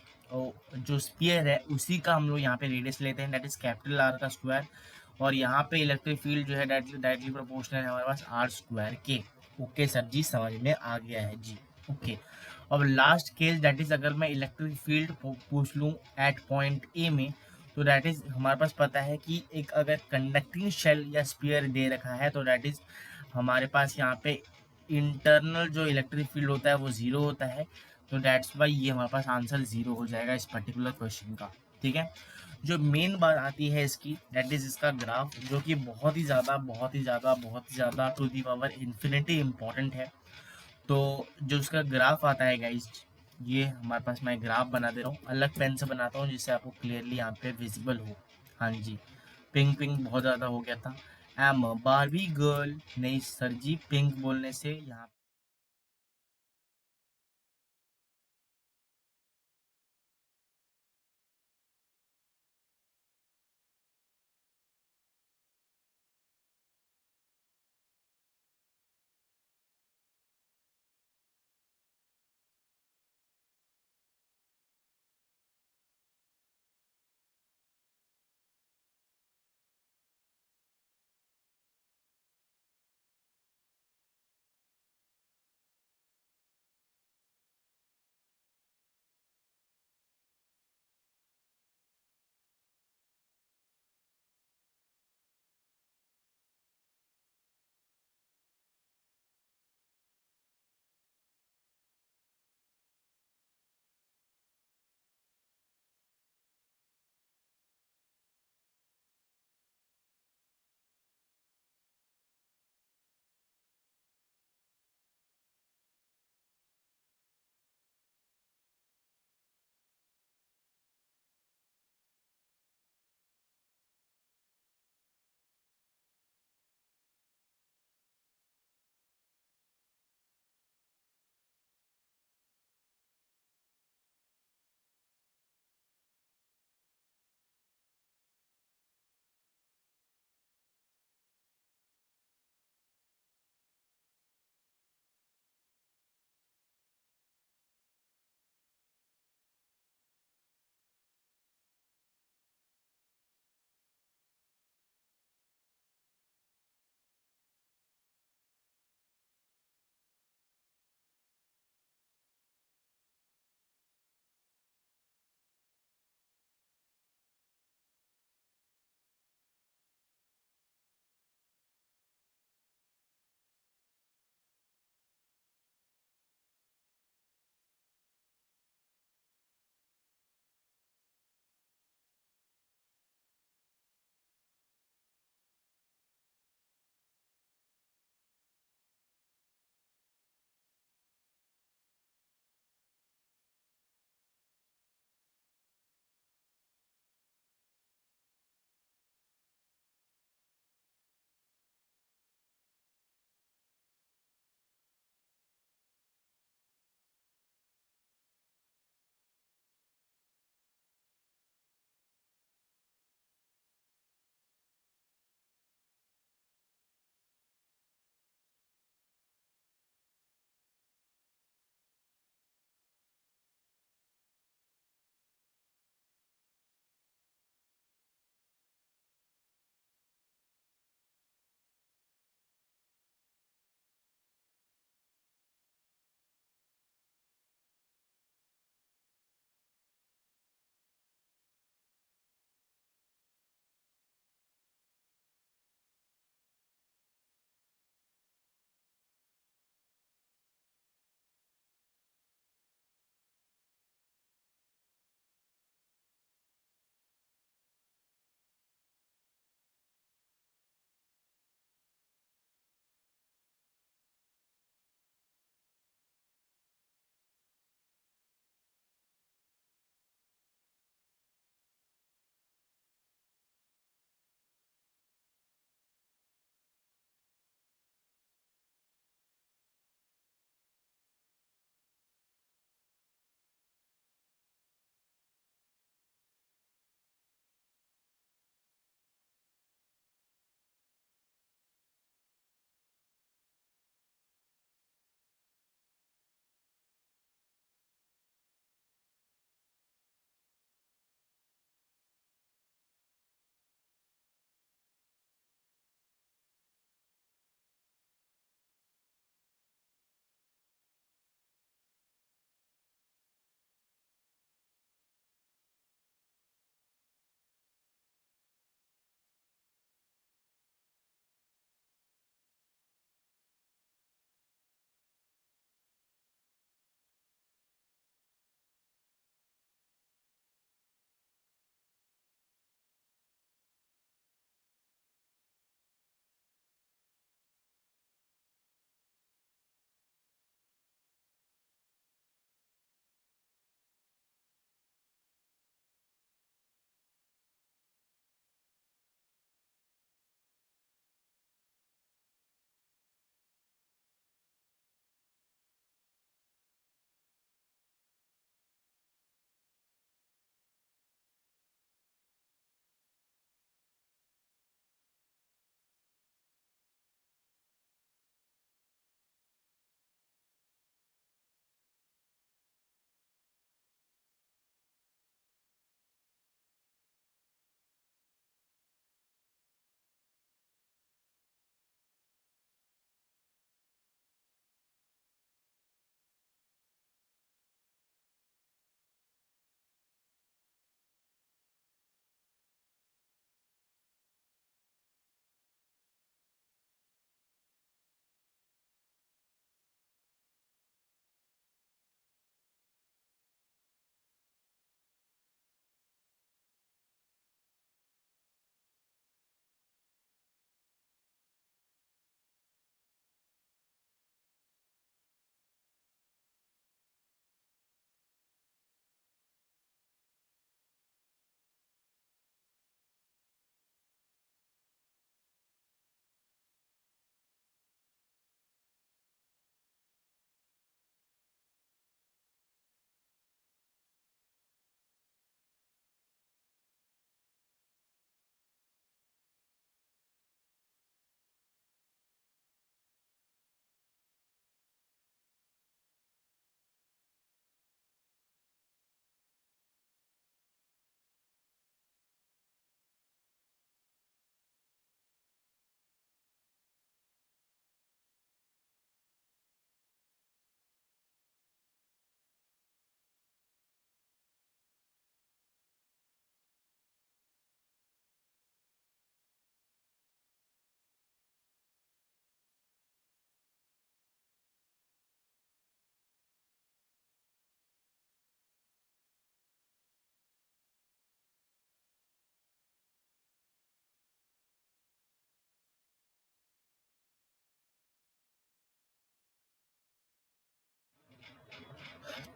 जो स्पीयर है उसी का हम लोग यहाँ पे रेडियस लेते हैं, दैट इज कैपिटल आर का स्क्वायर। और यहाँ पे इलेक्ट्रिक फील्ड जो है डायरेक्टली प्रोपोर्शनल है हमारे पास आर स्क्वायर के। ओके सर जी, समझ में आ गया है जी, ओके। अब लास्ट केस दैट इज, अगर मैं इलेक्ट्रिक फील्ड पूछ लूँ एट पॉइंट ए में, तो डैट इज हमारे पास पता है कि एक अगर कंडक्टिंग शेल या स्पीयर दे रखा है, तो डैट इज हमारे पास यहाँ पे इंटरनल जो इलेक्ट्रिक फील्ड होता है वो ज़ीरो होता है। तो डैट्स वाई ये हमारे पास आंसर ज़ीरो हो जाएगा इस पर्टिकुलर क्वेश्चन का, ठीक है। जो मेन बात आती है इसकी, दैट इज इसका ग्राफ, जो कि बहुत ही ज़्यादा बहुत ही ज़्यादा बहुत ही ज़्यादा to the power infinity important है। तो जो उसका ग्राफ आता है गाइज, ये हमारे पास मैं ग्राफ बना दे रहा हूँ, अलग पेन से बनाता हूँ जिससे आपको क्लियरली यहाँ पे विजिबल हो। हाँ जी, पिंक पिंक बहुत ज़्यादा हो गया था। एम बारबी गर्ल, नहीं सर जी, पिंक बोलने से यहाँ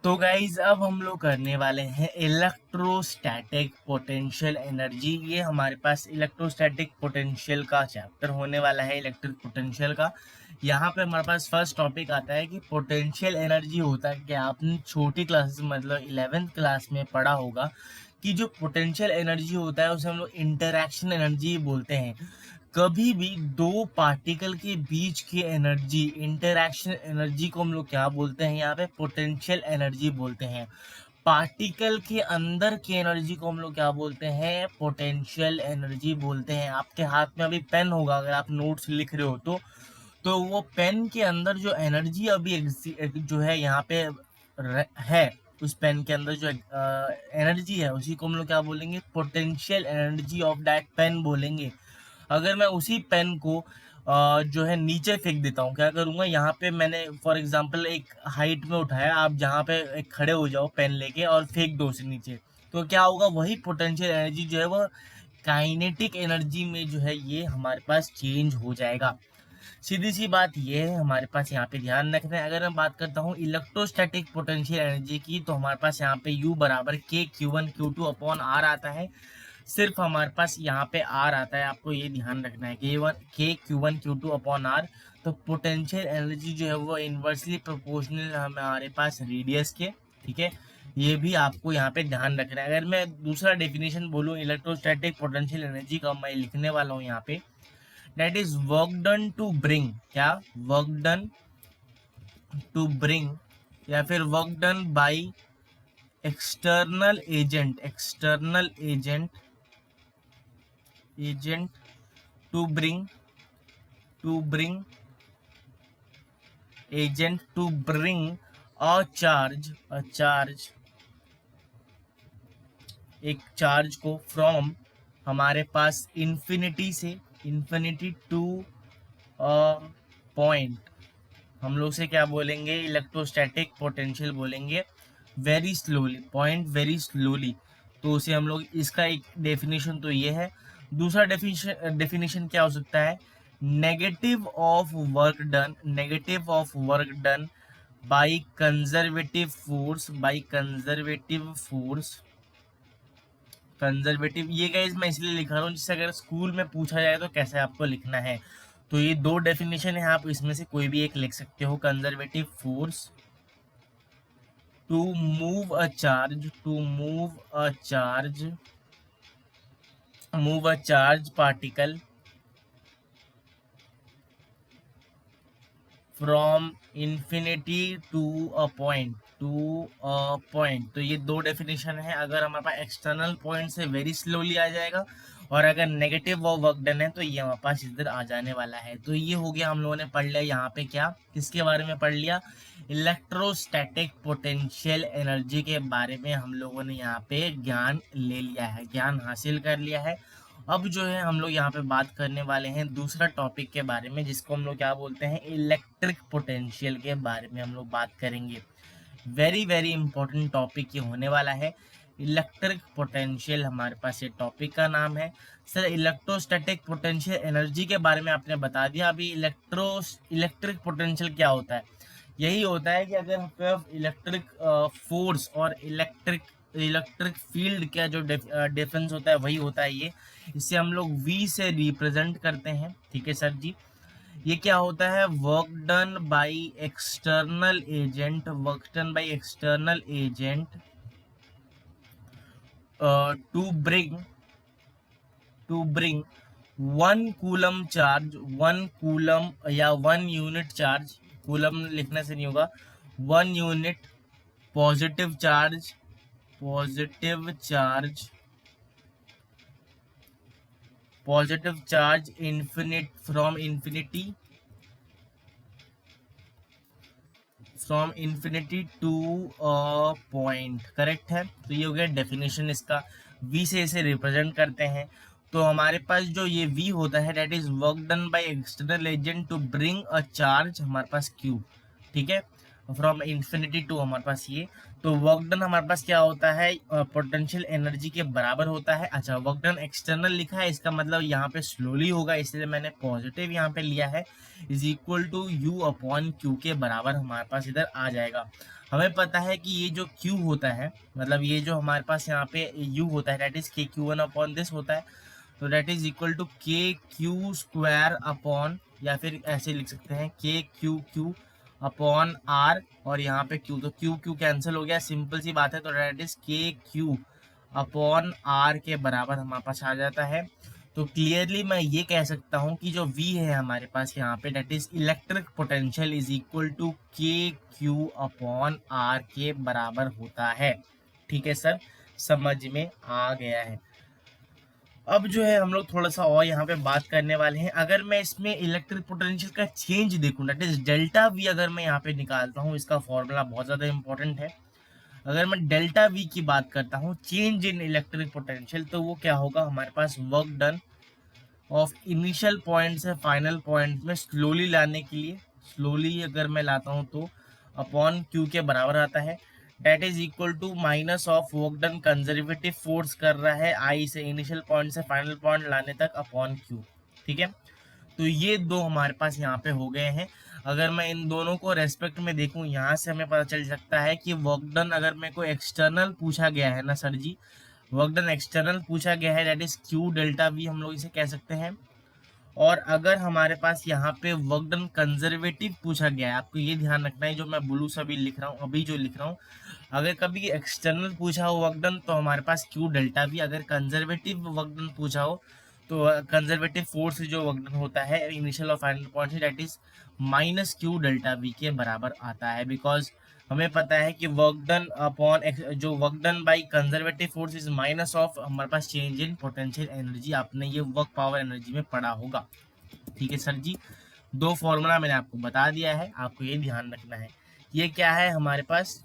तो गाइज अब हम लोग करने वाले हैं इलेक्ट्रोस्टैटिक पोटेंशियल एनर्जी। ये हमारे पास इलेक्ट्रोस्टैटिक पोटेंशियल का चैप्टर होने वाला है, इलेक्ट्रिक पोटेंशियल का। यहाँ पे हमारे पास फर्स्ट टॉपिक आता है कि पोटेंशियल एनर्जी होता है क्या। आपने छोटी क्लासेस मतलब 11th क्लास में पढ़ा होगा कि जो पोटेंशियल एनर्जी होता है उसे हम लोग इंटरैक्शन एनर्जी बोलते हैं। कभी भी दो पार्टिकल के बीच की एनर्जी, इंटरैक्शन एनर्जी को हम लोग क्या बोलते हैं, यहाँ पे पोटेंशियल एनर्जी बोलते हैं। पार्टिकल के अंदर की एनर्जी को हम लोग क्या बोलते हैं, पोटेंशियल एनर्जी बोलते हैं। आपके हाथ में अभी पेन होगा, अगर आप नोट्स लिख रहे हो तो वो पेन के अंदर जो एनर्जी अभी जो है यहाँ पे है, उस पेन के अंदर जो एनर्जी है उसी को हम लोग क्या बोलेंगे, potential energy of that pain बोलेंगे। अगर मैं उसी पेन को जो है नीचे फेंक देता हूँ, क्या करूँगा, यहाँ पे मैंने फॉर एग्जांपल एक हाइट में उठाया, आप जहाँ पे एक खड़े हो जाओ पेन लेके और फेंक दो उसे नीचे, तो क्या होगा, वही पोटेंशियल एनर्जी जो है वो काइनेटिक एनर्जी में जो है ये हमारे पास चेंज हो जाएगा। सीधी सी बात ये है, हमारे पास यहाँ पे ध्यान रखना है। अगर मैं बात करता हूँ इलेक्ट्रोस्टैटिक पोटेंशियल एनर्जी की, तो हमारे पास यहाँ पे U बराबर K Q1 Q2 upon R आता है। सिर्फ हमारे पास यहाँ पे R आता है, आपको ये ध्यान रखना है, K Q1 Q2 upon R। तो पोटेंशियल एनर्जी जो है वो इन्वर्सली प्रोपोर्शनल हमारे पास रेडियस के, ठीक है, ये भी आपको यहाँ पे ध्यान रखना है। अगर मैं दूसरा डेफिनेशन बोलूँ इलेक्ट्रोस्टैटिक पोटेंशियल एनर्जी का, मैं लिखने वाला हूँ यहाँ पे, that is work done to bring, क्या, वर्क डन टू ब्रिंग, या फिर work done by external agent, external agent to bring agent to bring a charge, एक चार्ज को फ्रॉम हमारे पास इंफिनिटी टू पॉइंट, हम लोग से क्या बोलेंगे, इलेक्ट्रोस्टैटिक पोटेंशियल बोलेंगे, very slowly, point very slowly. तो उसे हम लोग, इसका एक डेफिनेशन तो ये है। दूसरा डेफिनेशन क्या हो सकता है, negative of work done by conservative conservative. ये गाइस मैं इसलिए लिखा रहा हूँ जिससे अगर स्कूल में पूछा जाए तो कैसे आपको लिखना है। तो ये दो डेफिनेशन है, आप इसमें से कोई भी एक लिख सकते हो। Conservative force to move a charge particle from infinity to a point, तो ये दो डेफिनेशन है। अगर हमारे पास एक्सटर्नल पॉइंट से वेरी स्लोली आ जाएगा, और अगर नेगेटिव और वर्क डन है तो ये हमारे पास इधर आ जाने वाला है। तो ये हो गया, हम लोगों ने पढ़ लिया यहाँ पे क्या, किसके बारे में पढ़ लिया, इलेक्ट्रोस्टैटिक पोटेंशियल एनर्जी के बारे में हम लोगों ने यहाँ पे ज्ञान ले लिया है, ज्ञान हासिल कर लिया है। अब जो है हम लोग यहाँ पे बात करने वाले हैं दूसरा टॉपिक के बारे में, जिसको हम लोग क्या बोलते हैं, इलेक्ट्रिक पोटेंशियल के बारे में हम लोग बात करेंगे। वेरी वेरी इंपॉर्टेंट टॉपिक ये होने वाला है, इलेक्ट्रिक पोटेंशियल हमारे पास ये टॉपिक का नाम है। सर इलेक्ट्रोस्टैटिक पोटेंशियल एनर्जी के बारे में आपने बता दिया, अभी इलेक्ट्रिक पोटेंशियल क्या होता है, यही होता है कि अगर इलेक्ट्रिक फोर्स और इलेक्ट्रिक फील्ड का जो डिफरेंस होता है वही होता है ये। इसे हम लोग V से रिप्रेजेंट करते हैं, ठीक है सर जी। ये क्या होता है, work done by external agent to bring 1 coulomb या 1 यूनिट चार्ज, कूलम लिखने से नहीं होगा, 1 unit positive charge from infinity to a point, correct है। तो ये हो गया डेफिनेशन इसका, V से इसे रिप्रेजेंट करते हैं। तो हमारे पास जो ये V होता है, that is work done by external agent to bring a charge, हमारे पास Q, ठीक है। फ्रॉम इन्फिनिटी टू हमारे पास ये, तो वर्क डन हमारे पास क्या होता है, पोटेंशियल एनर्जी के बराबर होता है। अच्छा, वर्क डन एक्सटर्नल लिखा है, इसका मतलब यहाँ पे स्लोली होगा, इसलिए मैंने पॉजिटिव यहाँ पे लिया है, is equal to U upon Q के बराबर हमारे पास इधर आ जाएगा। हमें पता है कि ये जो क्यू होता है, मतलब ये जो हमारे पास यहाँ पे यू होता है, दैट इज के क्यू वन अपॉन दिस होता है, तो that is equal to K Q square upon, या फिर ऐसे लिख सकते हैं के क्यू क्यू अपॉन आर, और यहाँ पे क्यू, तो क्यू क्यू कैंसिल हो गया, सिंपल सी बात है, तो दैट इज के क्यू अपॉन आर के बराबर हमारे पास आ जाता है। तो क्लियरली मैं ये कह सकता हूँ कि जो V है हमारे पास यहाँ पे, that is electric potential is equal to K Q upon R के बराबर होता है। ठीक है सर, समझ में आ गया है। अब जो है हम लोग थोड़ा सा और यहाँ पे बात करने वाले हैं। अगर मैं इसमें इलेक्ट्रिक पोटेंशियल का चेंज देखूँ, दैट इज डेल्टा V, अगर मैं यहाँ पे निकालता हूँ, इसका फॉर्मूला बहुत ज़्यादा इंपॉर्टेंट है। अगर मैं डेल्टा V की बात करता हूँ, चेंज इन इलेक्ट्रिक पोटेंशियल, तो वो क्या होगा हमारे पास, work done of initial point से फाइनल पॉइंट में स्लोली लाने के लिए, स्लोली अगर मैं लाता हूँ तो अपॉन क्यू के बराबर आता है। That is equal to minus of work done, conservative force कर रहा है आई से इनिशियल पॉइंट से फाइनल पॉइंट लाने तक अपॉन क्यू। ठीक है, तो ये दो हमारे पास यहाँ पे हो गए हैं। अगर मैं इन दोनों को रेस्पेक्ट में देखूं, यहाँ से हमें पता चल सकता है कि वर्क डन अगर मेरे को एक्सटर्नल पूछा गया है ना सर जी, वर्क डन एक्सटर्नल पूछा गया है, that is Q delta V हम लोग इसे कह सकते हैं। और अगर हमारे पास यहाँ पे वर्क डन कंजर्वेटिव पूछा गया है, आपको ये ध्यान रखना है, जो मैं ब्लू से अभी लिख रहा हूँ, अभी जो लिख रहा हूँ, अगर कभी एक्सटर्नल पूछा हो वर्क डन तो हमारे पास क्यू डेल्टा V, अगर कंजर्वेटिव वर्क डन पूछा हो तो कंजर्वेटिव फोर्स जो वर्क डन होता है इनिशियल और फाइनल पॉइंट से, that is minus Q delta V के बराबर आता है। बिकॉज हमें पता है कि वर्क डन अपॉन जो work done by conservative force is minus of हमारे पास चेंज इन पोटेंशियल एनर्जी, आपने ये वर्क पावर एनर्जी में पढ़ा होगा। ठीक है सर जी, दो फॉर्मूला मैंने आपको बता दिया है, आपको ये ध्यान रखना है। ये क्या है हमारे पास,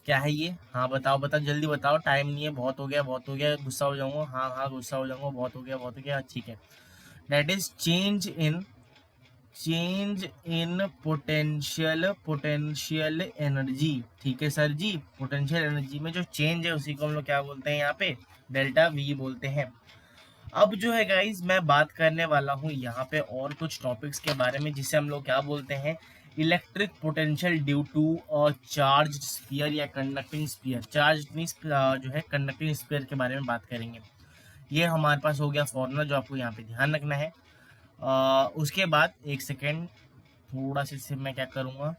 क्या है ये, हाँ बताओ बताओ जल्दी बताओ, टाइम नहीं है, बहुत हो गया बहुत हो गया, गुस्सा हो जाऊंगा, हाँ हाँ गुस्सा हो जाऊंगा, बहुत हो गया बहुत हो गया, ठीक है। That is change in potential energy. ठीक है सर जी, पोटेंशियल एनर्जी में जो चेंज है उसी को हम लोग क्या बोलते हैं, यहाँ पे डेल्टा V बोलते हैं। अब जो है गाइज मैं बात करने वाला हूँ यहाँ पे और कुछ टॉपिक्स के बारे में, जिसे हम लोग क्या बोलते हैं, electric potential due to charge sphere या कंडक्टिंग स्फीयर। चार्ज जो है कंडक्टिंग स्फीयर के बारे में बात करेंगे। ये हमारे पास हो गया फॉर्मूला जो आपको यहाँ पे ध्यान रखना है। उसके बाद एक सेकेंड, थोड़ा सा इससे मैं क्या करूँगा,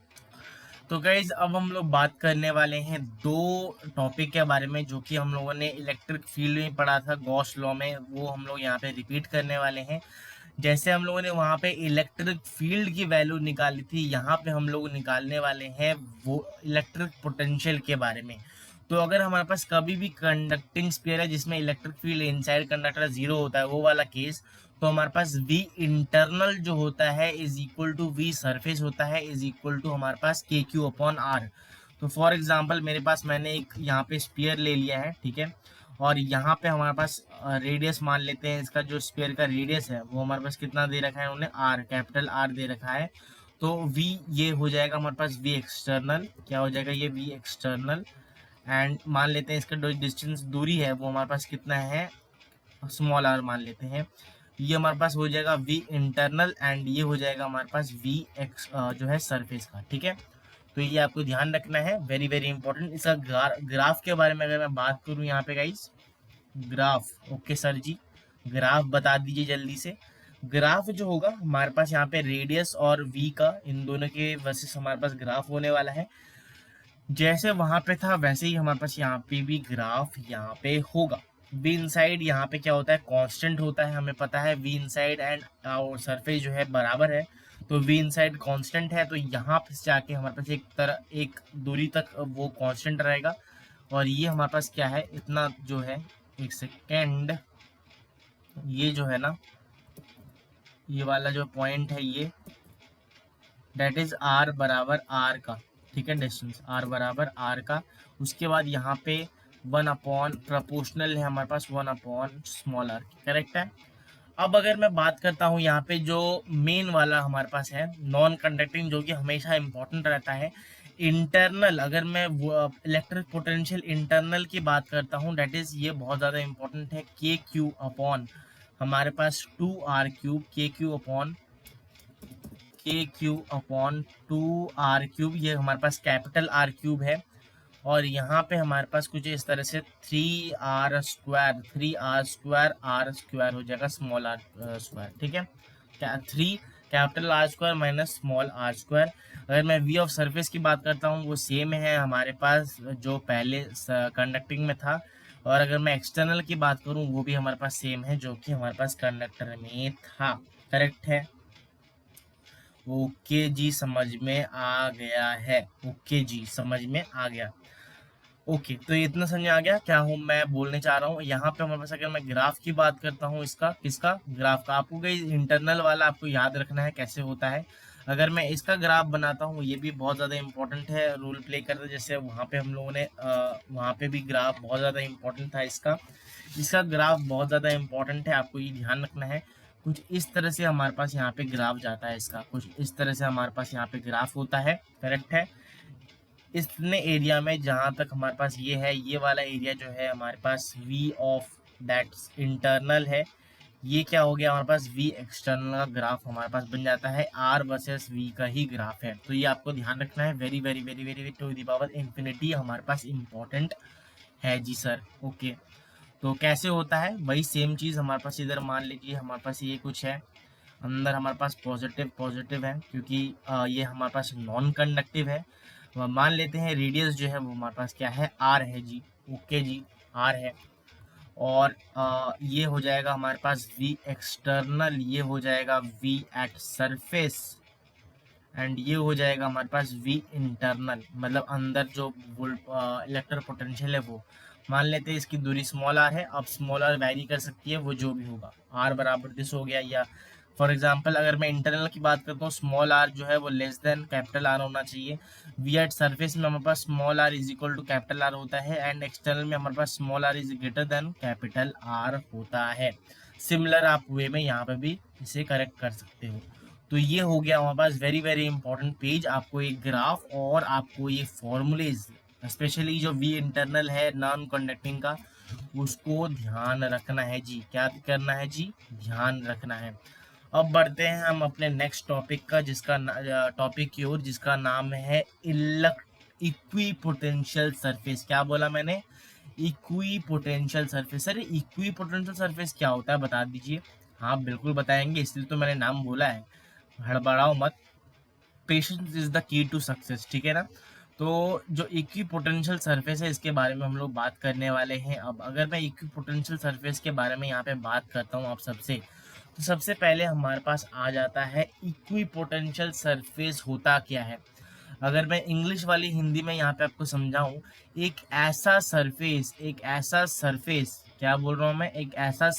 तो गाइज अब हम लोग बात करने वाले हैं दो टॉपिक के बारे में जो कि हम लोगों ने इलेक्ट्रिक फील्ड में पढ़ा था गॉस लॉ में, वो हम लोग यहाँ पे रिपीट करने वाले हैं। जैसे हम लोगों ने वहाँ पे इलेक्ट्रिक फील्ड की वैल्यू निकाली थी, यहाँ पे हम लोग निकालने वाले हैं वो इलेक्ट्रिक पोटेंशियल के बारे में। तो अगर हमारे पास कभी भी कंडक्टिंग स्फीयर है जिसमें इलेक्ट्रिक फील्ड इनसाइड कंडक्टर 0 होता है, वो वाला केस, तो हमारे पास V इंटरनल जो होता है is equal to V surface होता है, इज इक्वल टू हमारे पास के क्यू अपॉन आर। तो फॉर एग्जांपल मेरे पास मैंने एक यहाँ पे स्फीयर ले लिया है, ठीक है, और यहाँ पे हमारे पास रेडियस मान लेते हैं, इसका जो स्फीयर का रेडियस है वो हमारे पास कितना दे रखा है उन्होंने, R, कैपिटल R दे रखा है। तो V ये हो जाएगा हमारे पास V एक्सटर्नल, क्या हो जाएगा ये V एक्सटर्नल, एंड मान लेते हैं इसका जो डिस्टेंस दूरी है वो हमारे पास कितना है, स्मॉल r मान लेते हैं। ये हमारे पास हो जाएगा V इंटरनल, एंड ये हो जाएगा हमारे पास V एक्स जो है सरफेस का। ठीक है, तो ये आपको ध्यान रखना है, वेरी वेरी इंपॉर्टेंट। इसका ग्राफ के बारे में अगर मैं बात करूँ यहाँ पे गाइस, ग्राफ, ओके सर जी, ग्राफ बता दीजिए जल्दी से। ग्राफ जो होगा हमारे पास यहाँ पे रेडियस और V का, इन दोनों के वर्सेस हमारे पास ग्राफ होने वाला है। जैसे वहां पे था वैसे ही हमारे पास यहाँ पे भी ग्राफ यहाँ पे होगा। V इनसाइड यहाँ पे क्या होता है, कांस्टेंट होता है, हमें पता है V इनसाइड एंड सरफेस जो है बराबर है, तो V इनसाइड कांस्टेंट है, तो यहाँ पे जाके हमारे पास एक दूरी तक वो कांस्टेंट रहेगा। और ये हमारे पास क्या है, इतना जो है, एक सेकेंड, ये जो है ना, ये वाला जो पॉइंट है ये, डेट इज R बराबर R का, ठीक है, डिस्टेंस R बराबर R का। उसके बाद यहाँ पे 1 अपॉन प्रोपोर्शनल है हमारे पास 1 अपॉन स्मॉल r, करेक्ट है। अब अगर मैं बात करता हूँ यहाँ पे जो मेन वाला हमारे पास है नॉन कंडक्टिंग, जो कि हमेशा इंपॉर्टेंट रहता है, इंटरनल। अगर मैं इलेक्ट्रिक पोटेंशियल इंटरनल की बात करता हूँ, डेट इज ये बहुत ज़्यादा इंपॉर्टेंट है, के क्यू अपॉन हमारे पास 2r3, के क्यू अपॉन 2r3, ये हमारे पास कैपिटल आर क्यूब है। और यहाँ पे हमारे पास कुछ इस तरह से 3r स्क्वायर आर स्क्वायर हो जाएगा स्मॉल आर स्क्वायर, ठीक है। क्या 3 capital R square minus small R square. अगर मैं वी ऑफ सरफेस की बात करता हूँ, वो सेम है हमारे पास जो पहले कंडक्टिंग में था। और अगर मैं एक्सटर्नल की बात करूँ, वो भी हमारे पास सेम है जो कि हमारे पास कंडक्टर में था। करेक्ट है। ओके जी, समझ में आ गया है। ओके जी, समझ में आ गया। ओके, तो इतना समझ में आ गया क्या हूँ मैं बोलने चाह रहा हूँ। यहाँ पे हमारे पास अगर मैं ग्राफ की बात करता हूँ, इसका किसका ग्राफ का, आपको गई इंटरनल वाला आपको याद रखना है कैसे होता है। अगर मैं इसका ग्राफ बनाता हूँ, ये भी बहुत ज़्यादा इंपॉर्टेंट है, रोल प्ले करता है। जैसे वहाँ पे हम लोगों ने वहाँ पे भी ग्राफ बहुत ज़्यादा इंपॉर्टेंट था इसका। इसका ग्राफ बहुत ज़्यादा इंपॉर्टेंट है, आपको ये ध्यान रखना है। कुछ इस तरह से हमारे पास यहाँ पे ग्राफ जाता है इसका, कुछ इस तरह से हमारे पास यहाँ पे ग्राफ होता है। करेक्ट है। इतने एरिया में जहाँ तक हमारे पास ये है, ये वाला एरिया जो है हमारे पास वी ऑफ दैट इंटरनल है। ये क्या हो गया हमारे पास, वी एक्सटर्नल का ग्राफ हमारे पास बन जाता है, आर वर्सेस वी का ही ग्राफ है। तो ये आपको ध्यान रखना है, very very very very very to the power infinity हमारे पास इंपॉर्टेंट है जी सर। ओके, तो कैसे होता है, वही सेम चीज़ हमारे पास इधर मान लीजिए हमारे पास ये कुछ है, अंदर हमारे पास पॉजिटिव पॉजिटिव है, क्योंकि ये हमारे पास नॉन कंडक्टिव है। मान लेते हैं रेडियस जो है वो हमारे पास क्या है, आर है जी। ओके जी, आर है। और ये हो जाएगा हमारे पास वी एक्सटर्नल, ये हो जाएगा वी एट सरफेस, एंड ये हो जाएगा हमारे पास वी इंटरनल, मतलब अंदर जो इलेक्ट्रिक पोटेंशियल है वो। मान लेते हैं इसकी दूरी स्मॉल आर है। अब स्मॉल आर वैरी कर सकती है, वो जो भी होगा, आर बराबर दिस हो गया। या फॉर एग्जांपल अगर मैं इंटरनल की बात करता हूँ, स्मॉल आर जो है वो लेस देन कैपिटल आर होना चाहिए। वी एट सरफेस में हमारे पास small r is equal to capital r होता है, एंड एक्सटर्नल में हमारे पास small r is greater than capital r होता है। सिमिलर आप वे में यहाँ पे भी इसे करेक्ट कर सकते हो। तो ये हो गया हमारे पास वेरी वेरी इंपॉर्टेंट पेज। आपको एक ग्राफ और आपको ये फॉर्मूलेज, स्पेशली जो वी इंटरनल है नॉन कंडक्टिंग का, उसको ध्यान रखना है जी। क्या करना है जी, ध्यान रखना है। अब बढ़ते हैं हम अपने नेक्स्ट टॉपिक का, जिसका टॉपिक की ओर, जिसका नाम है इक्वी पोटेंशियल सरफेस। क्या बोला मैंने, equi potential surface. Sir equi potential surface क्या होता है बता दीजिए। हाँ बिल्कुल बताएंगे, इसलिए तो मैंने नाम बोला है, हड़बड़ाओ मत। Patience is the key to success, ठीक है ना। तो जो इक्वी पोटेंशियल सरफेस है, इसके बारे में हम लोग बात करने वाले हैं। अब अगर मैं इक्वी पोटेंशियल सरफेस के बारे में यहाँ पे बात करता हूँ आप सबसे, तो सबसे पहले हमारे पास आ जाता है इक्वी पोटेंशियल सरफेस होता क्या है। अगर मैं इंग्लिश वाली हिंदी में यहाँ पे आपको समझाऊं, एक ऐसा सरफेस, क्या बोल रहा हूँ मैं, एक ऐसा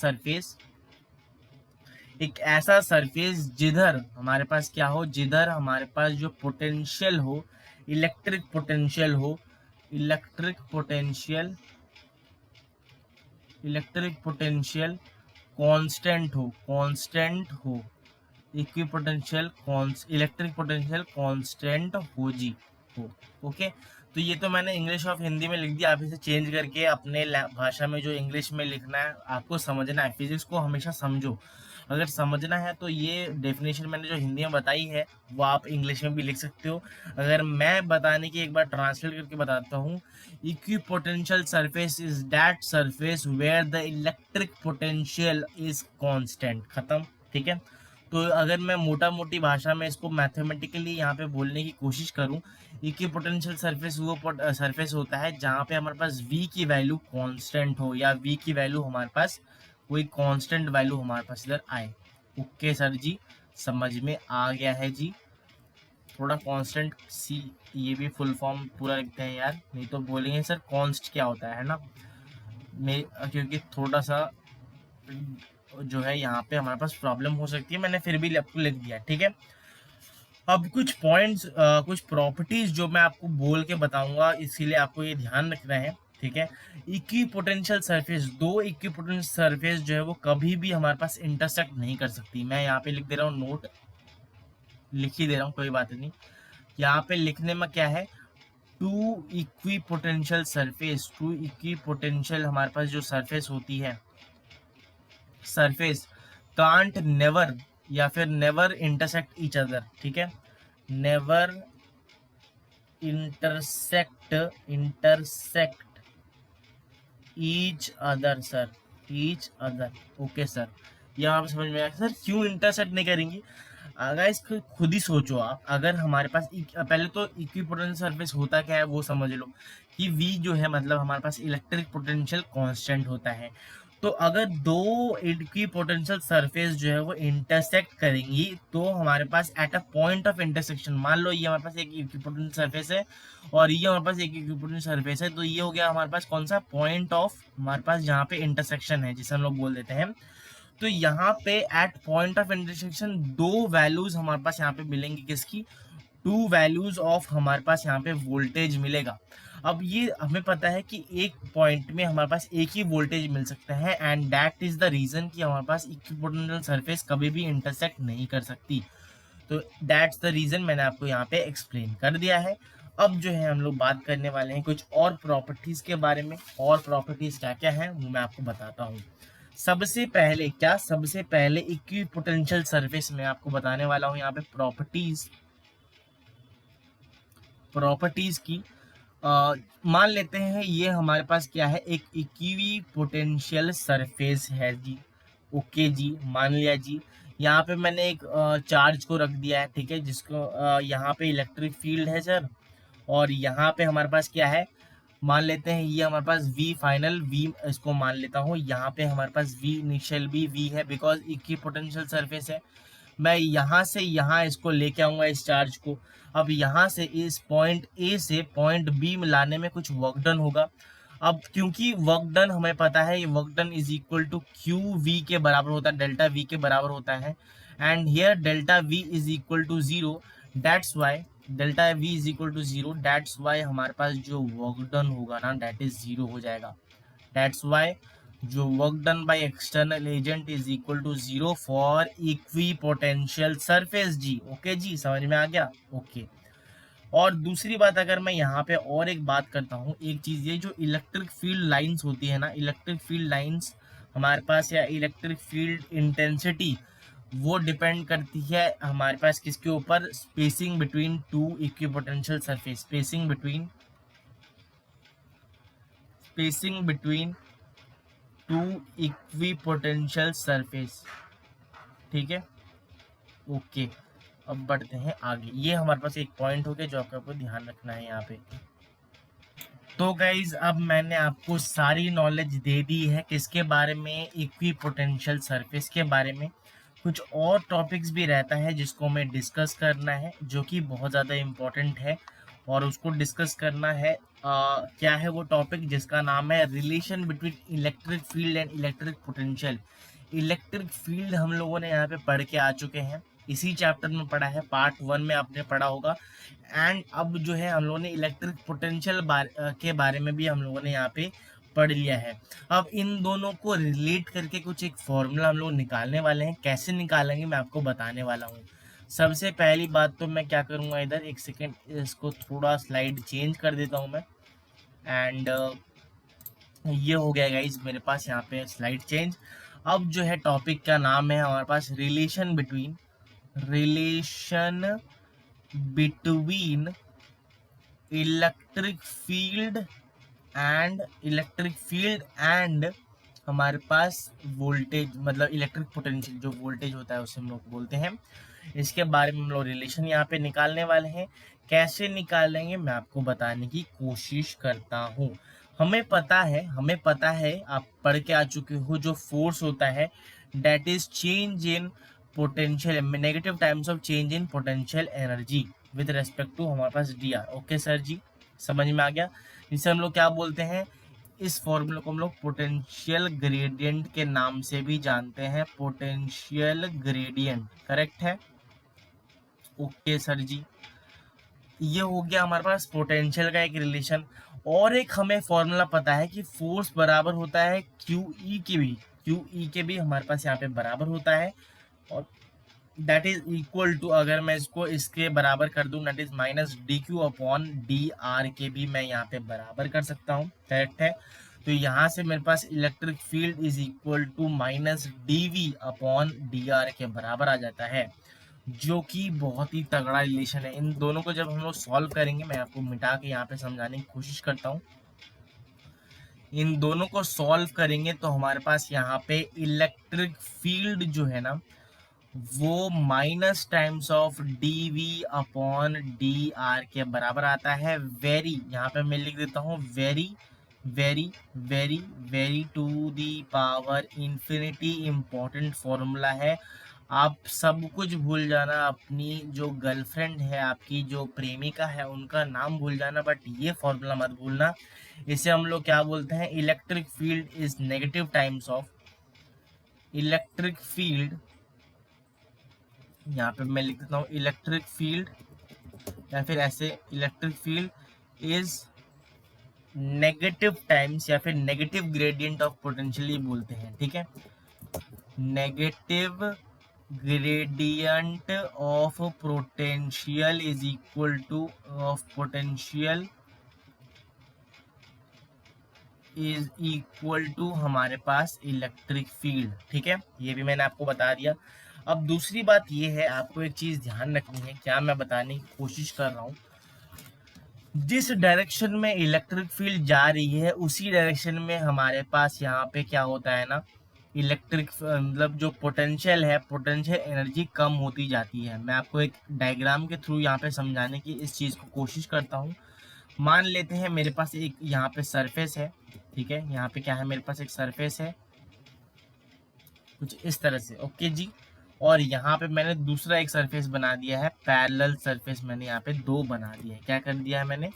सरफेस जिधर हमारे पास क्या हो, जिधर हमारे पास जो पोटेंशियल हो, इलेक्ट्रिक पोटेंशियल हो, electric potential electric potential constant हो, equipotential electric potential constant हो जी, हो। ओके, तो ये तो मैंने इंग्लिश ऑफ हिंदी में लिख दिया। आप इसे चेंज करके अपने भाषा में जो इंग्लिश में लिखना है, आपको समझना है। फिजिक्स को हमेशा समझो, अगर समझना है तो ये डेफिनेशन मैंने जो हिंदी में बताई है वो आप इंग्लिश में भी लिख सकते हो। अगर मैं बताने की एक बार ट्रांसलेट करके बताता हूँ, equipotential surface is that surface where the electric potential is constant. खत्म, ठीक है। तो अगर मैं मोटा मोटी भाषा में इसको मैथमेटिकली यहाँ पे बोलने की कोशिश करूँ, इक्विपोटेंशियल सरफेस वो सरफेस होता है जहाँ पे हमारे पास v की वैल्यू कांस्टेंट हो, या v की वैल्यू हमारे पास कोई कांस्टेंट वैल्यू हमारे पास इधर आए। ओके सर जी, समझ में आ गया है जी। थोड़ा कांस्टेंट सी, ये भी फुल फॉर्म पूरा लिखते हैं यार, नहीं तो बोलेंगे सर कॉन्स्ट क्या होता है ना। मैं क्योंकि थोड़ा सा जो है यहाँ पे हमारे पास प्रॉब्लम हो सकती है, मैंने फिर भी आपको लिख दिया, ठीक है। अब कुछ पॉइंट्स, कुछ प्रॉपर्टीज जो मैं आपको बोल के बताऊंगा, इसीलिए आपको ये ध्यान रखना है। ठीक है। इक्वी पोटेंशियल सरफेस, दो इक्वी पोटेंशियल सरफेस जो है वो कभी भी हमारे पास इंटरसेक्ट नहीं कर सकती। मैं यहाँ पे लिख दे रहा हूँ, नोट लिख ही दे रहा हूँ, कोई बात नहीं। यहाँ पे लिखने में क्या है, to equipotential surface, to equipotential हमारे पास जो सरफेस होती है, सरफेस कांट नेवर या फिर नेवर इंटरसेक्ट ईच अदर, ठीक है, never intersect each other sir, each other. Okay sir, यहाँ पे समझ में आया सर क्यों इंटरसेक्ट नहीं करेंगी। अगर इसको खुद ही सोचो आप, अगर हमारे पास पहले तो इक्विपोटेंशियल सरफेस होता क्या है वो समझ लो, कि V जो है मतलब हमारे पास इलेक्ट्रिक पोटेंशियल कांस्टेंट होता है। तो अगर दो इक्विपोटेंशियल सरफेस जो है वो इंटरसेक्ट करेंगी तो हमारे पास at a point of intersection, मान लो ये हमारे पास एक इक्विपोटेंशियल सरफेस है और ये हमारे पास एक इक्विपोटेंशियल सरफेस है, तो ये हो गया हमारे पास कौन सा पॉइंट ऑफ, हमारे पास जहाँ पे इंटरसेक्शन है जिसे हम लोग बोल देते हैं। तो यहाँ पे एट पॉइंट ऑफ इंटरसेक्शन दो वैल्यूज हमारे पास यहाँ पे मिलेंगी, किसकी, टू वैल्यूज ऑफ हमारे पास यहाँ पे वोल्टेज मिलेगा। अब ये हमें पता है कि एक पॉइंट में हमारे पास एक ही वोल्टेज मिल सकता है, and that is the reason कि हमारे पास इक्विपोटेंशियल सरफेस कभी भी इंटरसेक्ट नहीं कर सकती। तो दैट्स द रीजन, मैंने आपको यहाँ पे एक्सप्लेन कर दिया है। अब जो है हम लोग बात करने वाले हैं कुछ और प्रॉपर्टीज के बारे में, और प्रॉपर्टीज क्या क्या है वो मैं आपको बताता हूँ। सबसे पहले इक्विपोटेंशियल सरफेस में आपको बताने वाला हूँ यहाँ पे प्रॉपर्टीज की। मान लेते हैं ये हमारे पास क्या है, एक इक्वी पोटेंशियल सरफेस है जी। ओके जी, मान लिया जी। यहाँ पे मैंने एक चार्ज को रख दिया है, ठीक है, जिसको यहाँ पे इलेक्ट्रिक फील्ड है सर, और यहाँ पे हमारे पास क्या है, मान लेते हैं ये हमारे पास V फाइनल, V इसको मान लेता हूँ, यहाँ पे हमारे पास V इनिशियल भी V है बिकॉज इक्वी पोटेंशियल सरफेस है। मैं यहाँ से यहाँ इसको लेके आऊंगा इस चार्ज को। अब यहाँ से इस पॉइंट A से पॉइंट B मिलाने में कुछ वर्क डन होगा। अब क्योंकि वर्क डन हमें पता है, ये work done is equal to Q V के बराबर होता है, डेल्टा V के बराबर होता है, and here delta V is equal to zero. That's why delta V is equal to zero, that's why हमारे पास जो वर्क डन होगा ना दैट इज जीरो हो जाएगा। दैट्स वाई जो work done by external agent is equal to zero for equipotential surface जी। ओके जी, समझ में आ गया। ओके, और दूसरी बात अगर मैं यहाँ पे और एक बात करता हूँ, एक चीज ये जो इलेक्ट्रिक फील्ड लाइंस होती है ना, इलेक्ट्रिक फील्ड लाइंस हमारे पास, या इलेक्ट्रिक फील्ड इंटेंसिटी, वो डिपेंड करती है हमारे पास किसके ऊपर, spacing between two equipotential surface, spacing between two equipotential surface, ठीक है। ओके, अब बढ़ते हैं आगे। ये हमारे पास एक पॉइंट हो गया जो आपको ध्यान रखना है यहाँ पे। तो गाइज अब मैंने आपको सारी नॉलेज दे दी है किसके बारे में, इक्वी पोटेंशियल सरफेस के बारे में। कुछ और टॉपिक्स भी रहता है जिसको हमें डिस्कस करना है, जो कि बहुत ज़्यादा इम्पोर्टेंट है, और उसको डिस्कस करना है। क्या है वो टॉपिक, जिसका नाम है relation between electric field and electric potential. Electric field हम लोगों ने यहाँ पे पढ़ के आ चुके हैं, इसी चैप्टर में पढ़ा है, पार्ट 1 में आपने पढ़ा होगा। एंड अब जो है हम लोगों ने इलेक्ट्रिक पोटेंशियल के बारे में भी हम लोगों ने यहाँ पे पढ़ लिया है। अब इन दोनों को रिलेट करके कुछ एक फॉर्मूला हम लोग निकालने वाले हैं, कैसे निकालेंगे मैं आपको बताने वाला हूँ। सबसे पहली बात तो मैं क्या करूँगा, इधर एक सेकेंड इसको थोड़ा स्लाइड चेंज कर देता हूँ मैं, एंड ये हो गया गाइस मेरे पास यहाँ पे स्लाइड चेंज। अब जो है टॉपिक का नाम है हमारे पास relation between electric field and हमारे पास वोल्टेज, मतलब इलेक्ट्रिक पोटेंशियल, जो वोल्टेज होता है उसे हम लोग बोलते हैं। इसके बारे में हम लोग रिलेशन यहाँ पे निकालने वाले हैं। कैसे निकालेंगे मैं आपको बताने की कोशिश करता हूँ। हमें पता है आप पढ़ के आ चुके हो, जो फोर्स होता है that is change in potential, negative times of change in potential energy with respect to हमारे पास dr। ओके सर जी, समझ में आ गया। इसे हम लोग क्या बोलते हैं, इस फॉर्मूला को हम लोग पोटेंशियल ग्रेडियंट के नाम से भी जानते हैं, पोटेंशियल ग्रेडियंट, करेक्ट है। ओके सर जी, ये हो गया हमारे पास पोटेंशियल का एक रिलेशन। और एक हमें फॉर्मूला पता है कि फोर्स बराबर होता है क्यू ई के भी, क्यू ई के भी हमारे पास यहाँ पे बराबर होता है, और दैट इज इक्वल टू, अगर मैं इसको इसके बराबर कर दूं, that is minus D Q upon D R के भी मैं यहाँ पे बराबर कर सकता हूँ। करेक्ट है। तो यहाँ से मेरे पास electric field is equal to minus D we upon D R के बराबर आ जाता है, जो कि बहुत ही तगड़ा रिलेशन है। इन दोनों को जब हम लोग सॉल्व करेंगे, मैं आपको मिटा के यहाँ पे समझाने की कोशिश करता हूँ। इन दोनों को सॉल्व करेंगे तो हमारे पास यहाँ पे इलेक्ट्रिक फील्ड जो है ना, वो minus times of D we upon D R के बराबर आता है। वेरी, यहाँ पे मैं लिख देता हूँ very very very very to the power infinity important formula है। आप सब कुछ भूल जाना, अपनी जो गर्लफ्रेंड है, आपकी जो प्रेमिका है, उनका नाम भूल जाना, बट ये फॉर्मूला मत भूलना। इसे हम लोग क्या बोलते हैं, electric field is negative times of, electric field, यहाँ पे मैं लिख देता हूँ इलेक्ट्रिक फील्ड, या फिर ऐसे electric field is negative times, या फिर नेगेटिव ग्रेडियंट ऑफ पोटेंशियल बोलते हैं। ठीक है, negative gradient of potential is equal to, of potential is equal to हमारे पास इलेक्ट्रिक फील्ड। ठीक है, ये भी मैंने आपको बता दिया। अब दूसरी बात ये है, आपको एक चीज ध्यान रखनी है, क्या मैं बताने की कोशिश कर रहा हूँ, जिस डायरेक्शन में इलेक्ट्रिक फील्ड जा रही है उसी डायरेक्शन में हमारे पास यहाँ पे क्या होता है ना, इलेक्ट्रिक मतलब जो पोटेंशियल है, पोटेंशियल एनर्जी कम होती जाती है। मैं आपको एक डायग्राम के थ्रू यहाँ पे समझाने की इस चीज़ को कोशिश करता हूँ। मान लेते हैं मेरे पास एक यहाँ पे सरफेस है। ठीक है, यहाँ पे क्या है, मेरे पास एक सरफेस है कुछ इस तरह से। ओके जी, और यहाँ पे मैंने दूसरा एक सरफेस बना दिया है, पैरेलल सरफेस मैंने यहाँ पे दो बना दिया है। क्या कर दिया है मैंने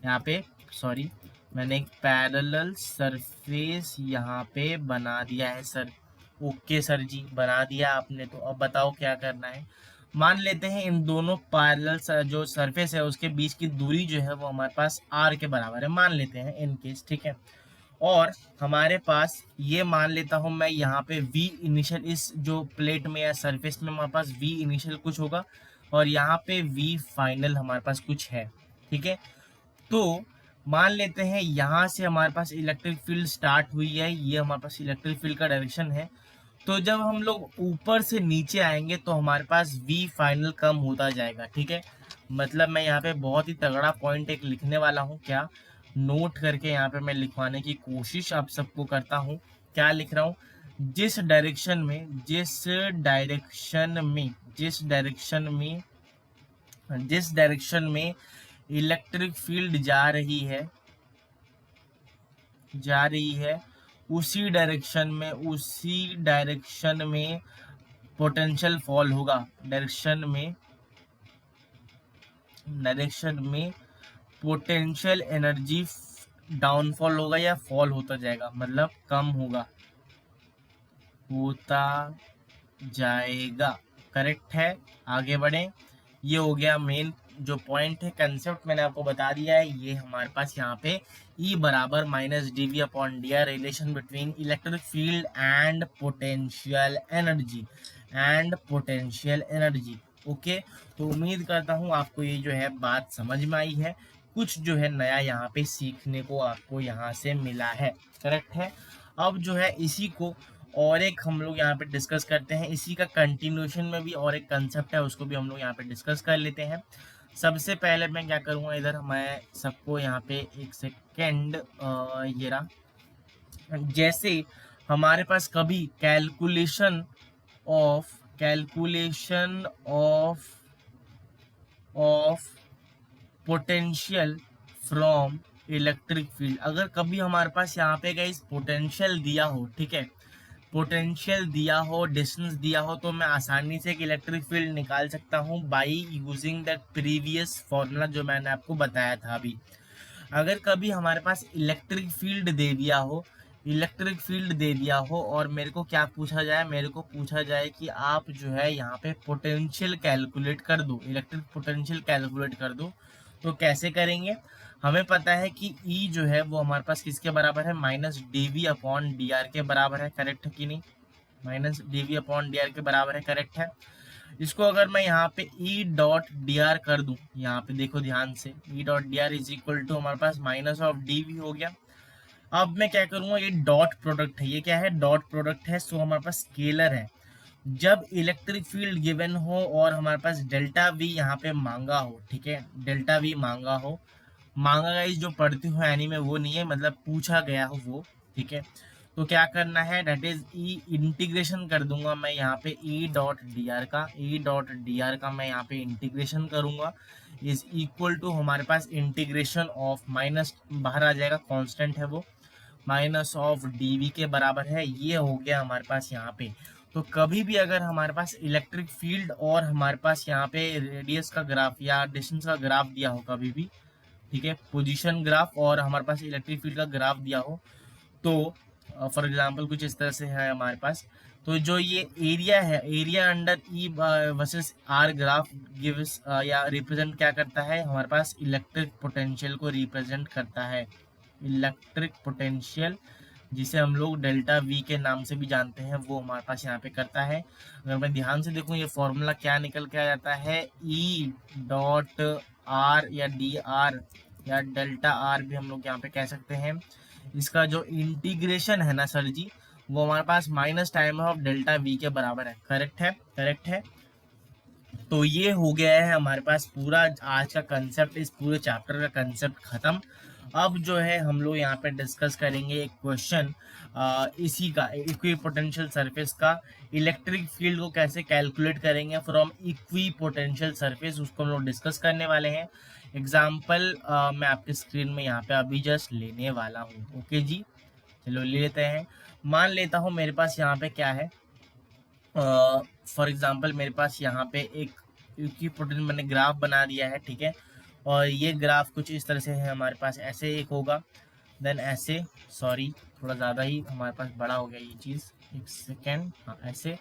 यहाँ पे, सॉरी, मैंने एक पैरेलल सरफेस यहाँ पे बना दिया है सर। ओके सर जी, बना दिया आपने, तो अब बताओ क्या करना है। मान लेते हैं इन दोनों पैरेलल जो सरफेस है उसके बीच की दूरी जो है वो हमारे पास आर के बराबर है, मान लेते हैं इन केस। ठीक है, और हमारे पास ये मान लेता हूं मैं यहाँ पे v इनिशियल, इस जो प्लेट में या सरफेस में हमारे पास v इनिशियल कुछ होगा, और यहाँ पे v फाइनल हमारे पास कुछ है। ठीक है, तो मान लेते हैं यहाँ से हमारे पास इलेक्ट्रिक फील्ड स्टार्ट हुई है, ये हमारे पास इलेक्ट्रिक फील्ड का डायरेक्शन है। तो जब हम लोग ऊपर से नीचे आएंगे तो हमारे पास v फाइनल कम होता जाएगा। ठीक है, मतलब मैं यहाँ पे बहुत ही तगड़ा पॉइंट एक लिखने वाला हूँ, क्या नोट करके यहाँ पे मैं लिखवाने की कोशिश आप सबको करता हूँ। क्या लिख रहा हूँ, जिस डायरेक्शन में, जिस डायरेक्शन में इलेक्ट्रिक फील्ड जा रही है उसी डायरेक्शन में पोटेंशियल फॉल होगा, डायरेक्शन में पोटेंशियल एनर्जी डाउनफॉल होगा या फॉल होता जाएगा, मतलब कम होता जाएगा। करेक्ट है, आगे बढ़े। ये हो गया मेन जो पॉइंट है, कंसेप्ट मैंने आपको बता दिया है। ये हमारे पास यहाँ पे E बराबर minus D we upon D R, relation between electric field and potential energy. Okay, तो उम्मीद करता हूँ आपको ये जो है बात समझ में आई है, कुछ जो है नया यहाँ पे सीखने को आपको यहाँ से मिला है। करेक्ट है, अब जो है इसी को और एक हम लोग यहाँ पे डिस्कस करते हैं, इसी का कंटिन्यूएशन में भी और एक कंसेप्ट है, उसको भी हम लोग यहाँ पे डिस्कस कर लेते हैं। सबसे पहले मैं क्या करूँगा, इधर मैं सबको यहाँ पे एक सेकेंड, ये रहा, जैसे हमारे पास कभी calculation of potential from electric field, अगर कभी हमारे पास यहाँ पे गाइस पोटेंशियल दिया हो, ठीक है, पोटेंशियल दिया हो, डिस्टेंस दिया हो, तो मैं आसानी से एक इलेक्ट्रिक फील्ड निकाल सकता हूँ by using that previous formula जो मैंने आपको बताया था अभी। अगर कभी हमारे पास इलेक्ट्रिक फील्ड दे दिया हो और मेरे को क्या पूछा जाए, मेरे को पूछा जाए कि आप जो है यहाँ पे पोटेंशियल कैलकुलेट कर दो, इलेक्ट्रिक पोटेंशियल कैलकुलेट कर दो, तो कैसे करेंगे, हमें पता है कि E जो है वो हमारे पास किसके बराबर है, माइनस dV अपॉन dr के बराबर है, करेक्ट है कि नहीं, माइनस dV अपॉन dr के बराबर है, करेक्ट है। इसको अगर मैं यहाँ पे E डॉट डी आर कर दूं, यहाँ पे देखो ध्यान से, E dot D R is equal to हमारे पास माइनस ऑफ dV हो गया। अब मैं क्या करूंगा, ये डॉट प्रोडक्ट है, ये क्या है, डॉट प्रोडक्ट है, सो हमारे पास स्केलर है। जब इलेक्ट्रिक फील्ड गिवन हो और हमारे पास डेल्टा वी यहाँ पे मांगा हो, ठीक है, डेल्टा वी मांगा हो, मांगा गाइस जो पढ़ती हो यानी में वो नहीं है, मतलब पूछा गया हो वो, ठीक है। तो क्या करना है, डेट इज ई इंटीग्रेशन कर दूंगा मैं यहाँ पे ई डॉट डी आर का, ई डॉट डी आर का मैं यहाँ पे इंटीग्रेशन करूंगा, इज इक्वल टू हमारे पास इंटीग्रेशन ऑफ, माइनस बाहर आ जाएगा, कांस्टेंट है वो, माइनस ऑफ डीवी के बराबर है, ये हो गया हमारे पास यहाँ पे। तो कभी भी अगर हमारे पास इलेक्ट्रिक फील्ड और हमारे पास यहाँ पे रेडियस का ग्राफ या डिस्टेंस का ग्राफ दिया हो कभी भी, ठीक है, पोजीशन ग्राफ और हमारे पास इलेक्ट्रिक फील्ड का ग्राफ दिया हो, तो फॉर एग्जांपल कुछ इस तरह से है हमारे पास, तो जो ये एरिया है, area under E versus R graph gives या रिप्रेजेंट क्या करता है, हमारे पास इलेक्ट्रिक पोटेंशियल को रिप्रेजेंट करता है, इलेक्ट्रिक पोटेंशियल जिसे हम लोग डेल्टा वी के नाम से भी जानते हैं, वो हमारे पास यहाँ पे करता है। अगर मैं ध्यान से देखूँ, ये फॉर्मूला क्या निकल के आ जाता है, ई डॉट आर या डी आर या डेल्टा आर भी हम लोग यहाँ पे कह सकते हैं। इसका जो इंटीग्रेशन है ना सर जी, वो हमारे पास minus time of delta v के बराबर है, करेक्ट है, करेक्ट है। तो ये हो गया है हमारे पास पूरा आज का कंसेप्ट, इस पूरे चैप्टर का कंसेप्ट खत्म। अब जो है हम लोग यहाँ पे डिस्कस करेंगे एक क्वेश्चन इसी का, इक्वी पोटेंशियल सरफेस का, इलेक्ट्रिक फील्ड को कैसे कैलकुलेट करेंगे फ्रॉम इक्वी पोटेंशियल सरफेस, उसको हम लोग डिस्कस करने वाले हैं। एग्जाम्पल मैं आपके स्क्रीन में यहाँ पे अभी जस्ट लेने वाला हूँ, ओके जी, चलो ले लेते हैं। मान लेता हूँ मेरे पास यहाँ पे क्या है, फॉर एग्जाम्पल मेरे पास यहाँ पे एक इक्विपोटेंशियल मैंने ग्राफ बना दिया है, ठीक है, और ये ग्राफ कुछ इस तरह से है हमारे पास, ऐसे एक होगा, देन ऐसे, सॉरी थोड़ा ज़्यादा ही हमारे पास बड़ा हो गया ये चीज़, एक सेकेंड, हाँ ऐसे,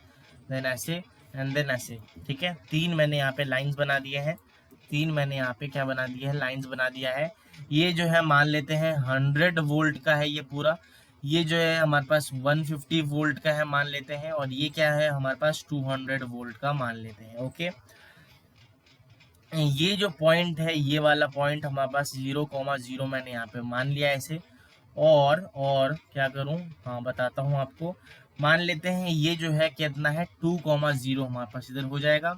देन ऐसे एंड देन ऐसे, ठीक है, तीन मैंने यहाँ पे लाइंस बना दिए हैं, तीन मैंने यहाँ पे क्या बना दिया है, लाइंस बना दिया है। ये जो है मान लेते हैं 100 वोल्ट का है ये पूरा, ये जो है हमारे पास 150 वोल्ट का है मान लेते हैं, और ये क्या है हमारे पास 200 वोल्ट का मान लेते हैं, ओके। ये जो पॉइंट है, ये वाला पॉइंट हमारे पास 0,0 मैंने यहाँ पे मान लिया ऐसे, और क्या करूँ, हाँ बताता हूँ आपको, मान लेते हैं ये जो है कितना है 2,0 हमारे पास इधर हो जाएगा,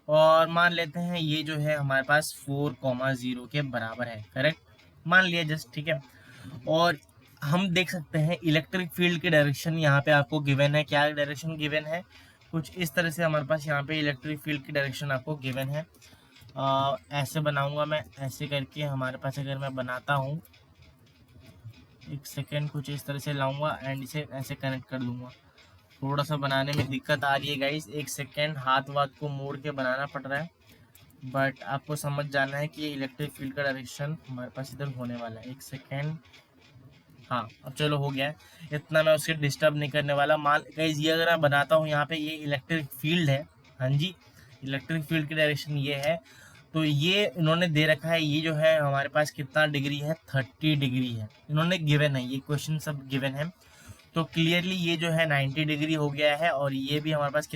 और मान लेते हैं ये जो है हमारे पास 4,0 के बराबर है, करेक्ट मान लिया जस्ट, ठीक है। और हम देख सकते हैं इलेक्ट्रिक फील्ड की डायरेक्शन यहाँ पे आपको गिवन है, क्या डायरेक्शन गिवन है, कुछ इस तरह से हमारे पास यहाँ पे इलेक्ट्रिक फील्ड की डायरेक्शन आपको गिवन है। ऐसे बनाऊंगा मैं, ऐसे करके हमारे पास अगर मैं बनाता हूँ, एक सेकेंड, कुछ इस तरह से लाऊंगा एंड इसे ऐसे कनेक्ट कर दूंगा। थोड़ा सा बनाने में दिक्कत आ रही है गाइस, एक सेकेंड, हाथ वाथ को मोड़ के बनाना पड़ रहा है, बट आपको समझ जाना है कि ये इलेक्ट्रिक फील्ड का डायरेक्शन हमारे पास इधर होने वाला है, एक सेकेंड, हाँ अब चलो हो गया है, इतना मैं उसके डिस्टर्ब नहीं करने वाला। मान गाइस ये अगर मैं बनाता हूँ यहाँ पे, ये इलेक्ट्रिक फील्ड है, हाँ जी, इलेक्ट्रिक फील्ड की डायरेक्शन ये है, तो ये इन्होंने दे रखा है, ये जो है हमारे पास कितना डिग्री है, 30 डिग्री है, इन्होंने गिवन है, ये क्वेश्चन सब गिवन है, तो क्लियरली ये जो है 90 डिग्री हो गया है, और ये भी हमारे पास